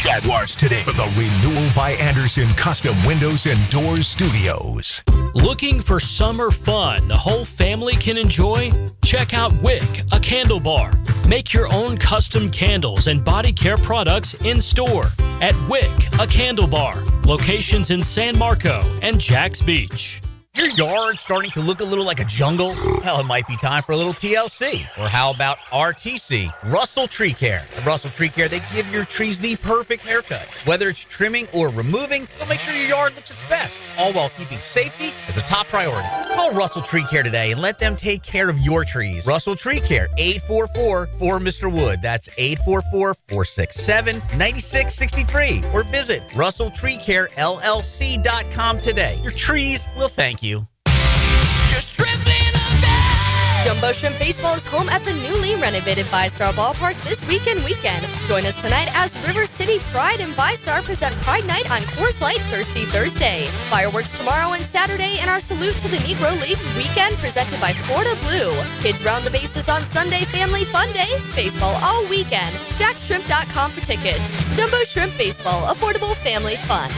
Jaguars Today for the Renewal by Anderson Custom Windows and Doors Studios.
Looking for summer fun the whole family can enjoy? Check out Wick, a candle bar. Make your own custom candles and body care products in store at Wick, a candle bar. Locations in San Marco and Jax Beach.
Your yard starting to look a little like a jungle? Well, it might be time for a little TLC. Or how about RTC, Russell Tree Care? At Russell Tree Care, they give your trees the perfect haircut. Whether it's trimming or removing, they'll make sure your yard looks its best, all while keeping safety as a top priority. Call Russell Tree Care today and let them take care of your trees. Russell Tree Care, 844-4Mr. Wood. That's 844-467-9663. Or visit RussellTreeCareLLC.com today. Your trees will thank you.
You're stripping them down.
Jumbo Shrimp Baseball is home at the newly renovated VyStar Ballpark this weekend. Join us tonight as River City Pride and VyStar present Pride Night on Coors Light Thirsty Thursday. Fireworks tomorrow and Saturday, and our salute to the Negro Leagues weekend presented by Florida Blue. Kids round the bases on Sunday, Family Fun Day. Baseball all weekend. JackShrimp.com for tickets. Jumbo Shrimp Baseball, affordable family fun.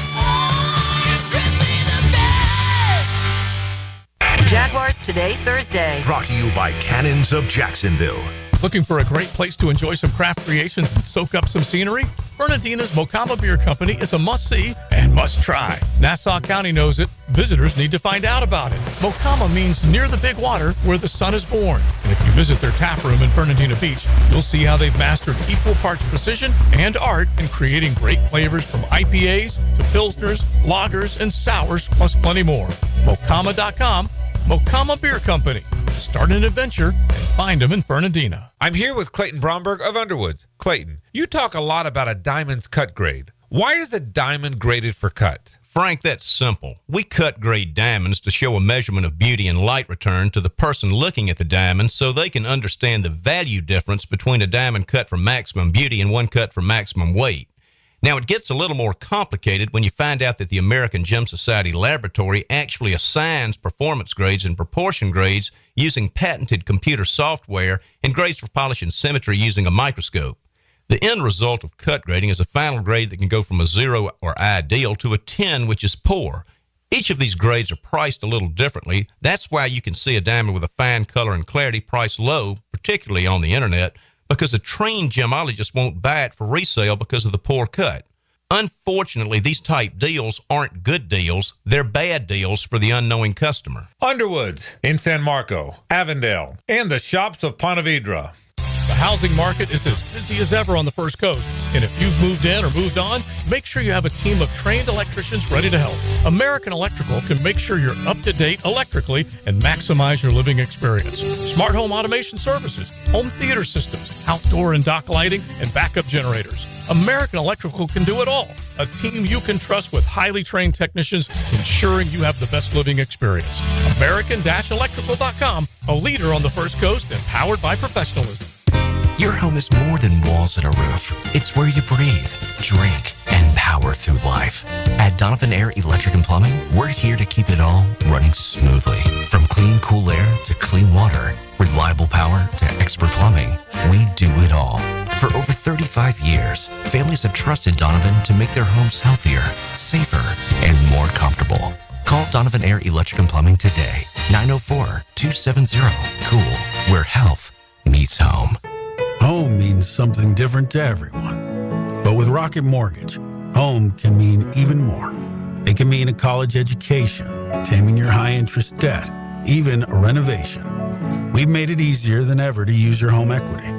Jaguars Today, Thursday.
Brought to you by Cannons of Jacksonville.
Looking for a great place to enjoy some craft creations and soak up some scenery? Fernandina's Mocama Beer Company is a must-see and must-try. Nassau County knows it. Visitors need to find out about it. Mocama means near the big water where the sun is born. And if you visit their tap room in Fernandina Beach, you'll see how they've mastered equal parts precision and art in creating great flavors from IPAs to Pilsners, lagers, and sours, plus plenty more. Mocama.com. Mocama Beer Company. Start an adventure and find them in Fernandina.
I'm here with Clayton Bromberg of Underwoods. Clayton, you talk a lot about a diamond's cut grade. Why is a diamond graded for cut?
Frank, that's simple. We cut grade diamonds to show a measurement of beauty and light return to the person looking at the diamond so they can understand the value difference between a diamond cut for maximum beauty and one cut for maximum weight. Now, it gets a little more complicated when you find out that the American Gem Society Laboratory actually assigns performance grades and proportion grades using patented computer software and grades for polish and symmetry using a microscope. The end result of cut grading is a final grade that can go from a 0 or ideal to a 10, which is poor. Each of these grades are priced a little differently. That's why you can see a diamond with a fine color and clarity priced low, particularly on the internet, because a trained gemologist won't buy it for resale because of the poor cut. Unfortunately, these type deals aren't good deals. They're bad deals for the unknowing customer.
Underwoods in San Marco, Avondale, and the shops of Ponte Vedra.
The housing market is as busy as ever on the First Coast. And if you've moved in or moved on, make sure you have a team of trained electricians ready to help. American Electrical can make sure you're up to date electrically and maximize your living experience. Smart home automation services, home theater systems, outdoor and dock lighting, and backup generators. American Electrical can do it all. A team you can trust with highly trained technicians ensuring you have the best living experience. American-Electrical.com, a leader on the First Coast and powered by professionalism.
Your home is more than walls and a roof. It's where you breathe, drink, and power through life. At Donovan Air Electric and Plumbing, we're here to keep it all running smoothly. From clean, cool air to clean water, reliable power to expert plumbing, we do it all. For over 35 years, families have trusted Donovan to make their homes healthier, safer, and more comfortable. Call Donovan Air Electric and Plumbing today, 904-270-COOL, where health meets home.
Home means something different to everyone. But with Rocket Mortgage, home can mean even more. It can mean a college education, taming your high-interest debt, even a renovation. We've made it easier than ever to use your home equity.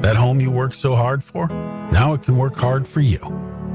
That home you worked so hard for, now it can work hard for you.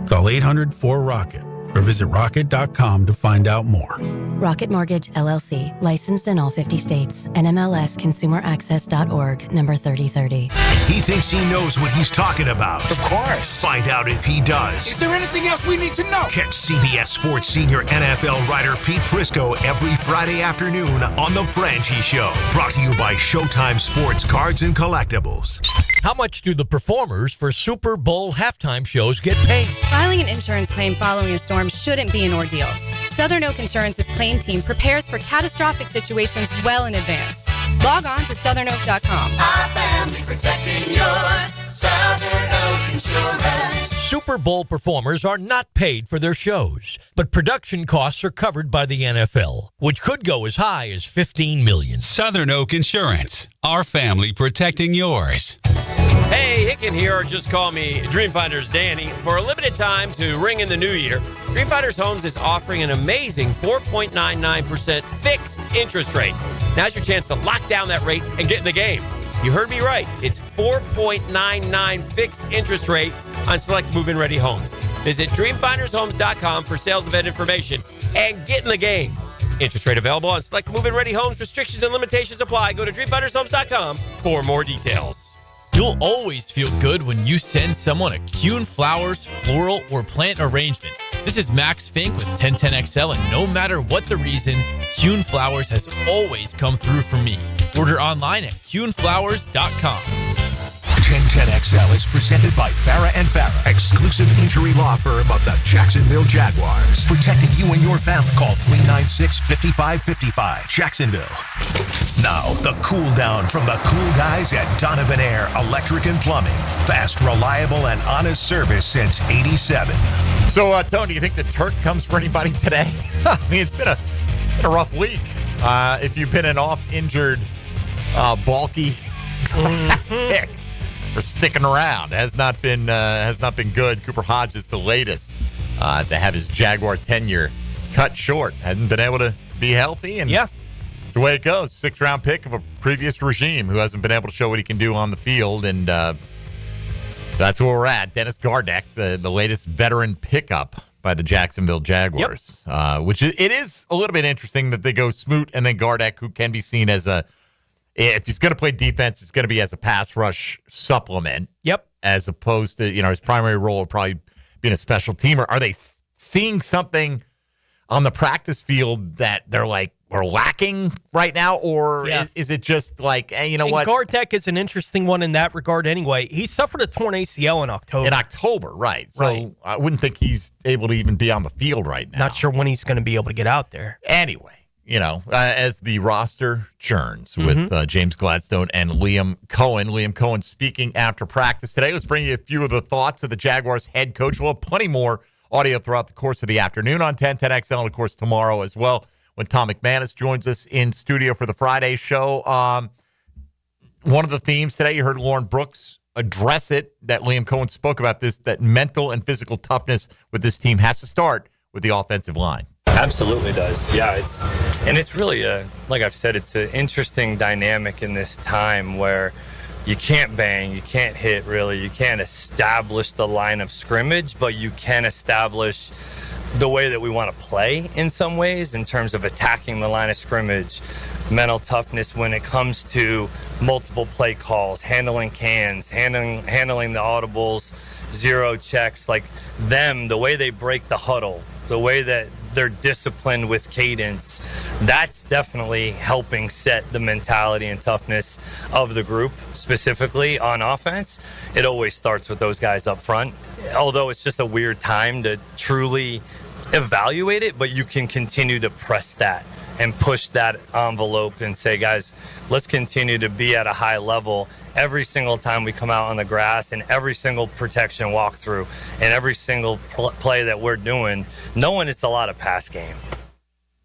Call 800-4ROCKET or visit rocket.com to find out more.
Rocket Mortgage, LLC, licensed in all 50 states. NMLSconsumeraccess.org, number 3030.
He thinks he knows what he's talking about.
Of course.
Find out if he does.
Is there anything else we need to know?
Catch CBS Sports senior NFL writer Pete Prisco every Friday afternoon on The Franchi Show. Brought to you by Showtime Sports Cards and Collectibles.
How much do the performers for Super Bowl halftime shows get paid?
Filing an insurance claim following a storm shouldn't be an ordeal. Southern Oak Insurance's claim team prepares for catastrophic situations well in advance. Log on to southernoak.com.
Our family protecting yours. Southern Oak Insurance.
Super Bowl performers are not paid for their shows, but production costs are covered by the NFL, which could go as high as $15 million.
Southern Oak Insurance. Our family protecting yours.
Hey, Hicken here, or just call me Dreamfinders Danny. For a limited time to ring in the new year, Dreamfinders Homes is offering an amazing 4.99% fixed interest rate. Now's your chance to lock down that rate and get in the game. You heard me right. It's 4.99 fixed interest rate on select move-in ready homes. Visit dreamfindershomes.com for sales event information and get in the game. Interest rate available on select move-in ready homes. Restrictions and limitations apply. Go to dreamfindershomes.com for more details.
You'll always feel good when you send someone a Kuhn Flowers floral or plant arrangement. This is Max Fink with 1010XL, and no matter what the reason, Kuhn Flowers has always come through for me. Order online at CuneFlowers.com.
1010XL is presented by Farrah & Farrah, exclusive injury law firm of the Jacksonville Jaguars. Protecting you and your family. Call 396-5555. Jacksonville. Now, the cool down from the cool guys at Donovan Air Electric and Plumbing. Fast, reliable, and honest service since '87.
So, Tony, do you think the Turk comes for anybody today? I mean, it's been a rough week. If you've been an oft-injured, bulky pick for sticking around, has not been good. Cooper Hodges, the latest to have his Jaguar tenure cut short, hasn't been able to be healthy, and it's the way it goes. 6th-round pick of a previous regime who hasn't been able to show what he can do on the field, and that's where we're at. Dennis Gardeck, the latest veteran pickup by the Jacksonville Jaguars, which it is a little bit interesting that they go Smoot and then Gardeck, who can be seen as if he's going to play defense, it's going to be as a pass rush supplement.
Yep.
As opposed to, his primary role would probably being a special teamer. Are they seeing something on the practice field that they're like, we're lacking right now? Or is it just like, hey, what?
Gardeck is an interesting one in that regard anyway. He suffered a torn ACL in October.
Right. So I wouldn't think he's able to even be on the field right now.
Not sure when he's going to be able to get out there.
Anyway. As the roster churns with James Gladstone and Liam Cohen. Liam Cohen speaking after practice today. Let's bring you a few of the thoughts of the Jaguars head coach. We'll have plenty more audio throughout the course of the afternoon on 1010XL, and, of course, tomorrow as well when Tom McManus joins us in studio for the Friday show. One of the themes today, you heard Lauren Brooks address it, that Liam Cohen spoke about this, that mental and physical toughness with this team has to start with the offensive line.
Absolutely does. Yeah, it's really like I've said, it's an interesting dynamic in this time where you can't bang, you can't hit really, you can't establish the line of scrimmage, but you can establish the way that we want to play in some ways in terms of attacking the line of scrimmage, mental toughness when it comes to multiple play calls, handling cans, handling the audibles, zero checks, like the way they break the huddle, the way that they're disciplined with cadence, that's definitely helping set the mentality and toughness of the group, specifically on offense. It always starts with those guys up front, although it's just a weird time to truly evaluate it, but you can continue to press that and push that envelope and say, guys, let's continue to be at a high level every single time we come out on the grass, and every single protection walkthrough, and every single play that we're doing, knowing it's a lot of pass game.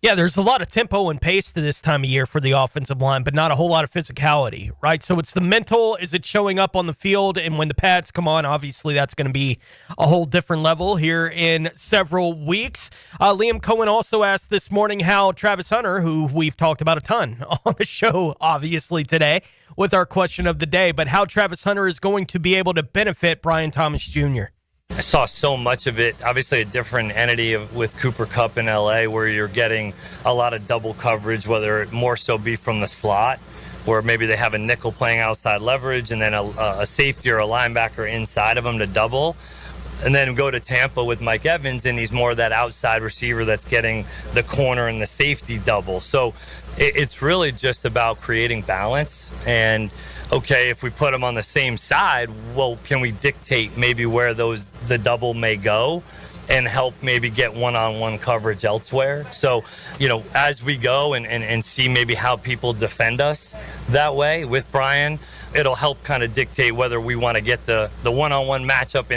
Yeah, there's a lot of tempo and pace to this time of year for the offensive line, but not a whole lot of physicality, right? So it's the mental. Is it showing up on the field? And when the pads come on, obviously that's going to be a whole different level here in several weeks. Liam Cohen also asked this morning how Travis Hunter, who we've talked about a ton on the show, obviously today, with our question of the day, but how Travis Hunter is going to be able to benefit Brian Thomas Jr.
I saw so much of it. Obviously, a different entity with Cooper Kupp in LA, where you're getting a lot of double coverage, whether it more so be from the slot, where maybe they have a nickel playing outside leverage and then a safety or a linebacker inside of them to double. And then go to Tampa with Mike Evans, and he's more that outside receiver that's getting the corner and the safety double. So it's really just about creating balance. And okay, if we put them on the same side, well, can we dictate maybe where the double may go and help maybe get one-on-one coverage elsewhere? So, as we go and see maybe how people defend us that way with Brian, it'll help kind of dictate whether we want to get the one-on-one matchup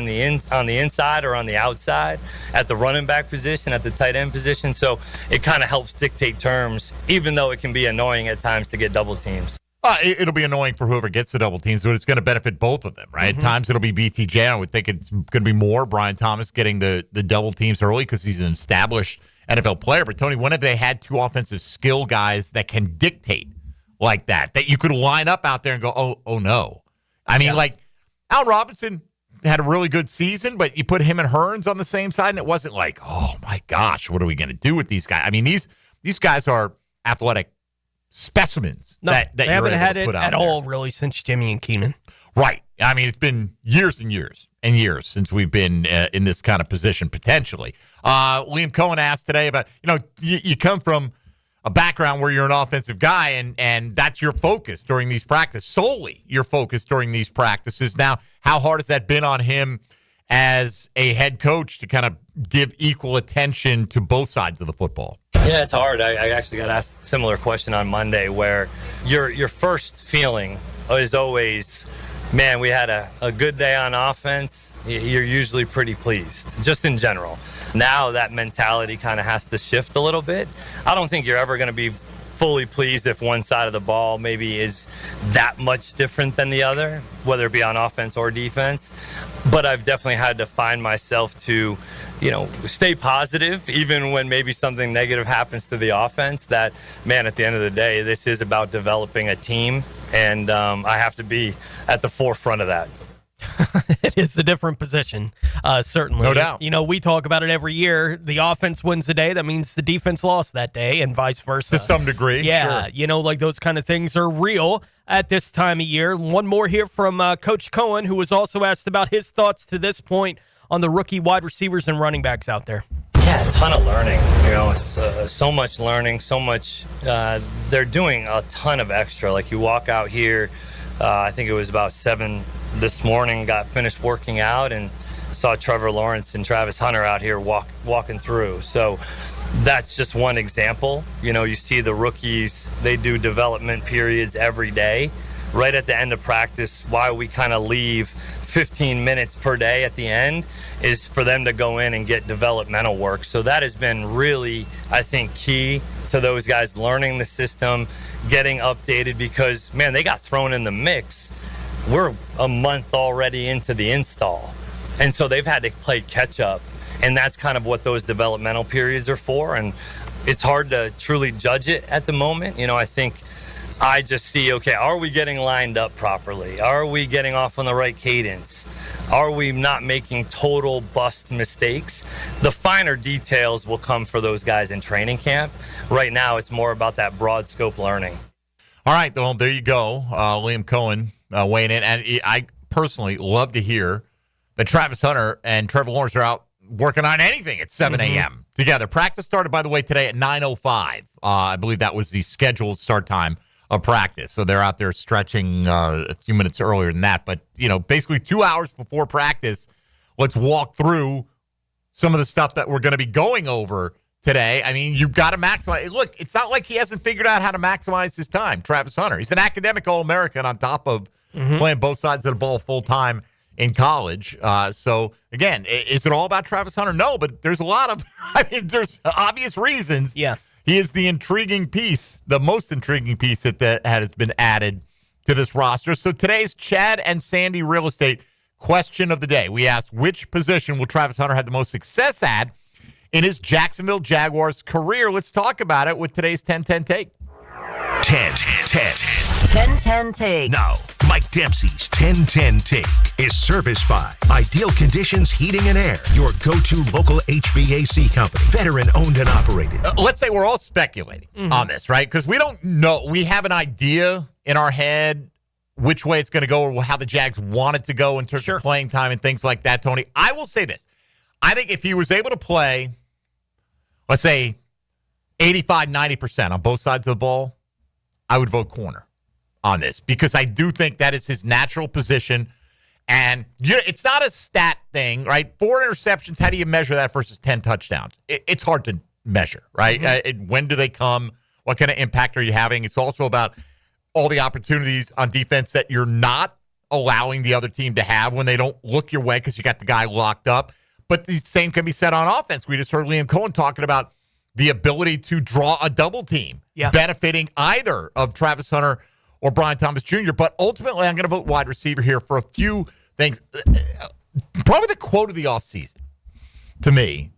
on the inside or on the outside, at the running back position, at the tight end position. So it kind of helps dictate terms, even though it can be annoying at times to get double teams.
It'll be annoying for whoever gets the double teams, but it's going to benefit both of them, right? At times it'll be BTJ. I would think it's going to be more Brian Thomas getting the double teams early because he's an established NFL player. But, Tony, when have they had two offensive skill guys that can dictate like that you could line up out there and go, oh no. I mean, like, Allen Robinson had a really good season, but you put him and Hearns on the same side, and it wasn't like, oh, my gosh, what are we going to do with these guys? I mean, these guys are athletic specimens.
No,
that
they
you're
haven't
able
had
to
it
put out
at
there.
all, really, since Jimmy and Keenan.
Right. I mean, it's been years and years and years since we've been in this kind of position, potentially. Liam Cohen asked today about, you come from a background where you're an offensive guy and that's your focus during these practices, solely your focus during these practices. Now, how hard has that been on him as a head coach to kind of give equal attention to both sides of the football?
Yeah, it's hard. I actually got asked a similar question on Monday where your first feeling is always, man, we had a good day on offense. You're usually pretty pleased, just in general. Now that mentality kind of has to shift a little bit. I don't think you're ever going to be fully pleased if one side of the ball maybe is that much different than the other, whether it be on offense or defense. But I've definitely had to find myself to, stay positive, even when maybe something negative happens to the offense. That, man, at the end of the day, this is about developing a team, and I have to be at the forefront of that.
It is a different position, certainly.
No doubt.
We talk about it every year. The offense wins a day. That means the defense lost that day, and vice versa.
To some degree,
yeah,
sure.
Those kind of things are real at this time of year. One more here from Coach Cohen, who was also asked about his thoughts to this point on the rookie wide receivers and running backs out there.
Yeah, a ton of learning. So much learning, so much. They're doing a ton of extra. Like you walk out here, I think it was about 7 this morning, got finished working out and saw Trevor Lawrence and Travis Hunter out here walking through. So that's just one example. You see the rookies, they do development periods every day. Right at the end of practice, why we kind of leave 15 minutes per day at the end is for them to go in and get developmental work. So that has been really, I think, key to those guys learning the system, getting updated, because, man, they got thrown in the mix. We're a month already into the install. And so they've had to play catch up. And that's kind of what those developmental periods are for. And it's hard to truly judge it at the moment. I think I just see, okay, are we getting lined up properly? Are we getting off on the right cadence? Are we not making total bust mistakes? The finer details will come for those guys in training camp. Right now, it's more about that broad scope learning.
All right, well, there you go. Liam Cohen weighing in. And I personally love to hear that Travis Hunter and Trevor Lawrence are out working on anything at 7 a.m. together. Practice started, by the way, today at 9:05. I believe that was the scheduled start time of practice. So they're out there stretching a few minutes earlier than that. But, basically 2 hours before practice, let's walk through some of the stuff that we're going to be going over today. I mean, you've got to maximize. Look, it's not like he hasn't figured out how to maximize his time, Travis Hunter. He's an academic All-American on top of playing both sides of the ball full-time in college. So, again, is it all about Travis Hunter? No, but there's a lot of, there's obvious reasons.
Yeah.
He is the intriguing piece, the most intriguing piece that has been added to this roster. So today's Chad and Sandy real estate question of the day. We asked, which position will Travis Hunter have the most success at in his Jacksonville Jaguars career? Let's talk about it with today's 10-10 Take.
10-10
Take.
Now, Mike Dempsey's 10-10 Take is serviced by Ideal Conditions Heating and Air, your go-to local HVAC company, veteran owned and operated.
Let's say we're all speculating on this, right? Because we don't know. We have an idea in our head which way it's going to go or how the Jags want it to go in terms of playing time and things like that, Tony. I will say this. I think if he was able to play, let's say, 85, 90% on both sides of the ball, I would vote corner on this because I do think that is his natural position. And it's not a stat thing, right? 4 interceptions, how do you measure that versus 10 touchdowns? It's hard to measure, right? When do they come? What kind of impact are you having? It's also about all the opportunities on defense that you're not allowing the other team to have when they don't look your way because you got the guy locked up. But the same can be said on offense. We just heard Liam Cohen talking about the ability to draw a double team, benefiting either of Travis Hunter or Brian Thomas Jr. But ultimately, I'm going to vote wide receiver here for a few things. Probably the quote of the offseason, to me,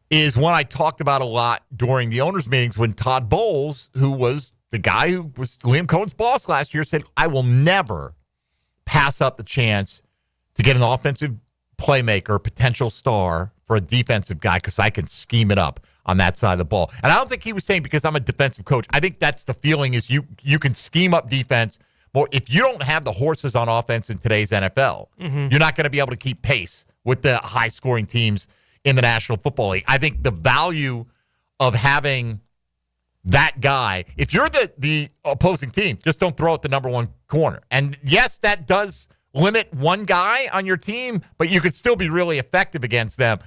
is one I talked about a lot during the owners' meetings when Todd Bowles, who was the guy who was Liam Cohen's boss last year, said, I will never pass up the chance to get an offensive playmaker, potential star for a defensive guy because I can scheme it up on that side of the ball. And I don't think he was saying because I'm a defensive coach. I think that's the feeling is you can scheme up defense. Well, if you don't have the horses on offense in today's NFL, you're not going to be able to keep pace with the high-scoring teams in the National Football League. I think the value of having that guy. If you're the opposing team, just don't throw at the number one corner. And yes, that does limit one guy on your team, but you could still be really effective against them.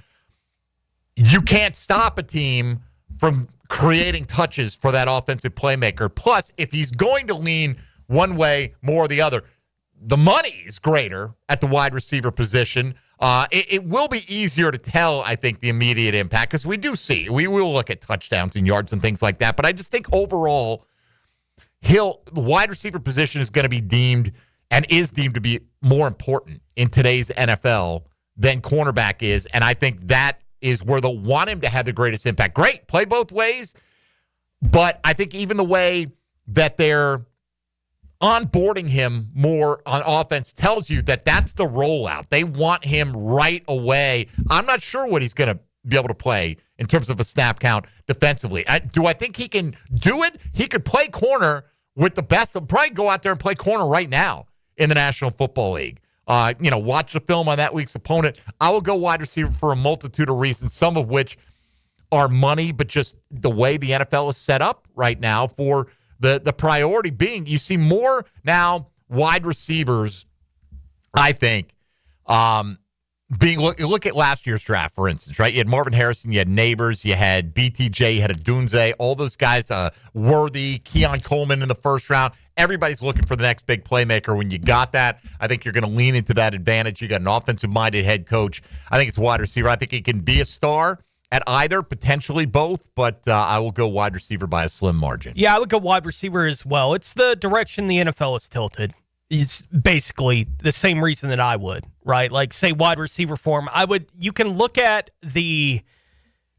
You can't stop a team from creating touches for that offensive playmaker. Plus, if he's going to lean one way more or the other, the money is greater at the wide receiver position. It will be easier to tell, I think, the immediate impact, because we will look at touchdowns and yards and things like that. But I just think overall, the wide receiver position is going to be deemed to be more important in today's NFL than cornerback is. And I think that is where they'll want him to have the greatest impact. Great, play both ways. But I think even the way that they're onboarding him more on offense tells you that that's the rollout. They want him right away. I'm not sure what he's going to be able to play in terms of a snap count defensively. Do I think he can do it? He could play corner with the best. He'll probably go out there and play corner right now in the National Football League. Watch the film on that week's opponent. I will go wide receiver for a multitude of reasons, some of which are money, but just the way the NFL is set up right now for the priority being, you see more now wide receivers, I think, look at last year's draft, for instance, right? You had Marvin Harrison, you had Neighbors, you had BTJ, you had Adunze, all those guys, Worthy, Keon Coleman in the first round. Everybody's looking for the next big playmaker. When you got that, I think you're going to lean into that advantage. You got an offensive-minded head coach. I think it's wide receiver. I think he can be a star at either, potentially both, but I will go wide receiver by a slim margin.
Yeah, I would go wide receiver as well. It's the direction the NFL is tilted. It's basically the same reason that I would, right? Like, say wide receiver form. You can look at the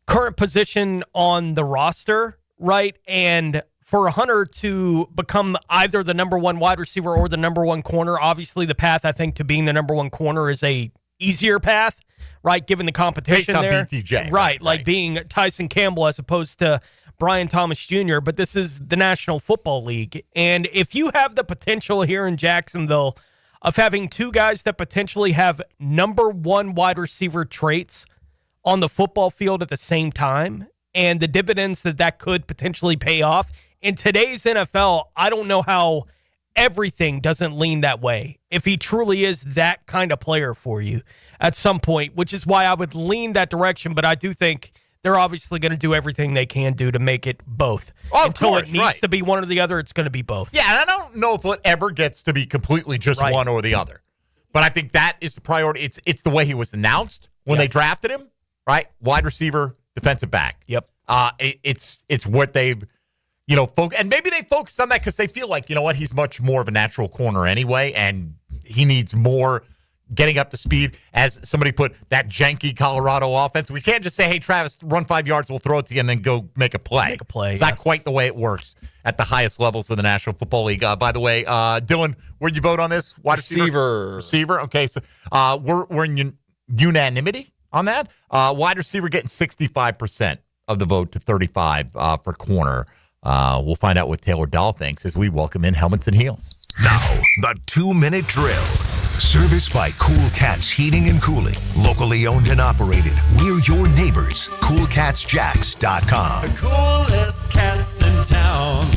current position on the roster, right? And for Hunter to become either the number one wide receiver or the number one corner, obviously the path, I think, to being the number one corner is a easier path, right, given the competition
based on
there.
BTJ.
Right, like being Tyson Campbell as opposed to Brian Thomas Jr., but this is the National Football League. And if you have the potential here in Jacksonville of having two guys that potentially have number one wide receiver traits on the football field at the same time, and the dividends that could potentially pay off, in today's NFL, I don't know how everything doesn't lean that way if he truly is that kind of player for you at some point, which is why I would lean that direction. But I do think they're obviously going to do everything they can do to make it both. Until it needs to be one or the other, it's going to be both.
Yeah, and I don't know if it ever gets to be completely just one or the other. But I think that is the priority. It's the way he was announced when they drafted him, right? Wide receiver, defensive back.
Yep.
It's what they've, and maybe they focus on that because they feel like, he's much more of a natural corner anyway, and he needs more getting up to speed. As somebody put, that janky Colorado offense. We can't just say, hey, Travis, run 5 yards, we'll throw it to you, and then go make a play. It's not quite the way it works at the highest levels of the National Football League. By the way, Dylan, where'd you vote on this? Wide receiver? Okay, so we're in unanimity on that. Wide receiver getting 65% of the vote to 35% for corner. We'll find out what Taylor Dahl thinks as we welcome in Helmets and Heels.
Now, the 2-minute drill. Serviced by Cool Cats Heating and Cooling. Locally owned and operated. We're your neighbors. CoolCatsJacks.com.
The coolest cats in town.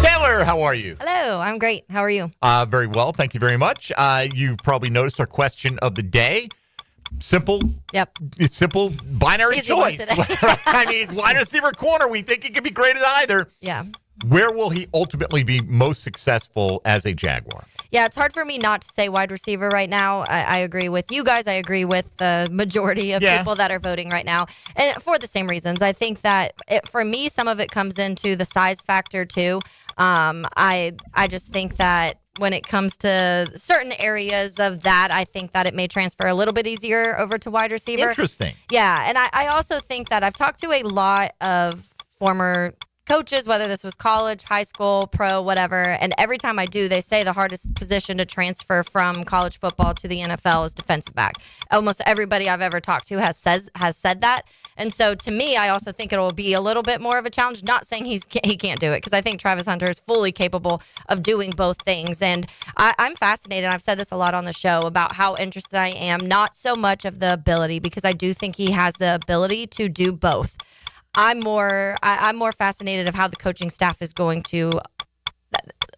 Taylor, how are you?
Hello, I'm great. How are you?
Very well. Thank you very much. You've probably noticed our question of the day. Simple.
Yep.
Simple binary
Easy
choice. I mean, he's wide receiver corner. We think he could be great at either.
Yeah.
Where will he ultimately be most successful as a Jaguar?
Yeah, it's hard for me not to say wide receiver right now. I agree with you guys. I agree with the majority of people that are voting right now. And for the same reasons. I think that, for me, some of it comes into the size factor, too. I just think that when it comes to certain areas of that, I think that it may transfer a little bit easier over to wide receiver.
Interesting.
Yeah, and I also think that I've talked to a lot of former coaches, whether this was college, high school, pro, whatever, and every time I do, they say the hardest position to transfer from college football to the NFL is defensive back. Almost everybody I've ever talked to has said that, and so to me, I also think it will be a little bit more of a challenge. Not saying he can't do it, because I think Travis Hunter is fully capable of doing both things, and I'm fascinated. I've said this a lot on the show about how interested I am, not so much of the ability, because I do think he has the ability to do both. I'm more fascinated of how the coaching staff is going to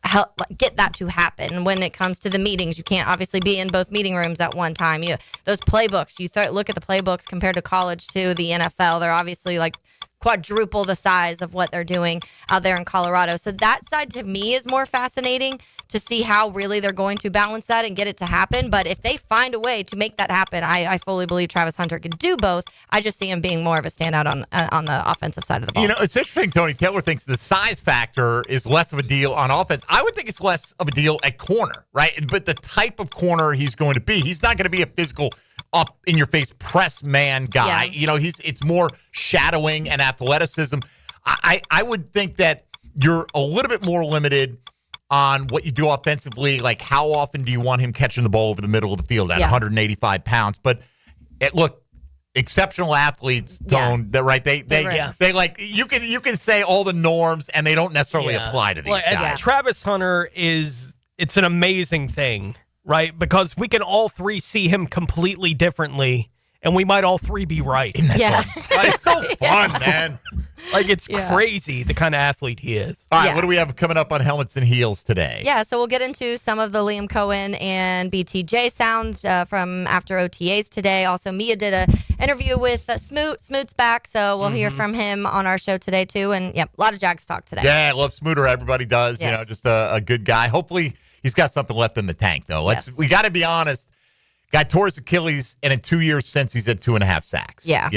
help get that to happen. When it comes to the meetings, you can't obviously be in both meeting rooms at one time. Those playbooks, look at the playbooks compared to college to the NFL. They're obviously like quadruple the size of what they're doing out there in Colorado. So that side to me is more fascinating to see how really they're going to balance that and get it to happen. But if they find a way to make that happen, I fully believe Travis Hunter could do both. I just see him being more of a standout on the offensive side of the ball.
It's interesting. Tony Taylor thinks the size factor is less of a deal on offense. I would think it's less of a deal at corner, right? But the type of corner he's going to be, he's not going to be a physical up in your face press man guy. Yeah. It's more shadowing and athleticism. I would think that you're a little bit more limited on what you do offensively. Like, how often do you want him catching the ball over the middle of the field at 185 pounds? But look, exceptional athletes, Tone, right? They like, you can say all the norms and they don't necessarily apply to these guys.
Travis Hunter it's an amazing thing, right? Because we can all three see him completely differently, and we might all three be right.
Isn't that fun? It's so fun, man.
Like, it's crazy the kind of athlete he is.
All right, what do we have coming up on Helmets and Heels today?
Yeah, so we'll get into some of the Liam Cohen and BTJ sound from after OTAs today. Also, Mia did an interview with Smoot. Smoot's back, so we'll hear from him on our show today, too. And, a lot of Jags talk today.
Yeah, I love Smooter. Everybody does.
Yes.
Just a good guy. Hopefully, he's got something left in the tank, though. We got to be honest. Guy tore his Achilles, and in 2 years since, he's had 2.5 sacks.
Yeah.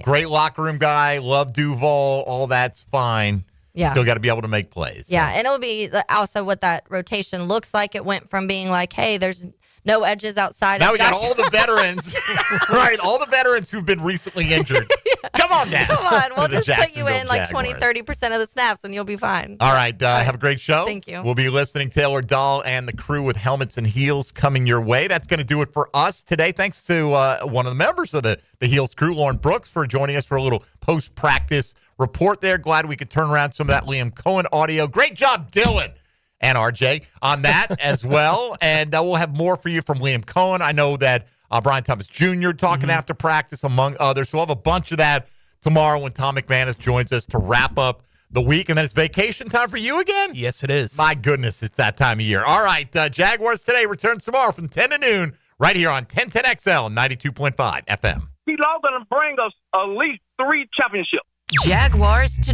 Great locker room guy. Love Duval. All that's fine.
Yeah.
Still got to be able to make plays.
Yeah, and it'll be also what that rotation looks like. It went from being like, hey, there's no edges outside.
Now
of
we got all the veterans, right? All the veterans who've been recently injured. Come on down.
Come on. We'll just put you in like
Jaguars.
20-30% of the snaps, and you'll be fine.
All right. Have a great show.
Thank you.
We'll be listening. Taylor Dahl and the crew with Helmets and Heels coming your way. That's going to do it for us today. Thanks to one of the members of the Heels crew, Lauren Brooks, for joining us for a little post-practice report there. Glad we could turn around some of that Liam Cohen audio. Great job, Dylan and RJ on that as well. And we'll have more for you from Liam Cohen. I know that Brian Thomas Jr. talking after practice, among others. So we'll have a bunch of that tomorrow when Tom McManus joins us to wrap up the week. And then it's vacation time for you again?
Yes, it is.
My goodness, it's that time of year. All right, Jaguars Today returns tomorrow from 10 to noon right here on 1010XL 92.5 FM.
He's all going to bring us at least 3 championships.
Jaguars Today.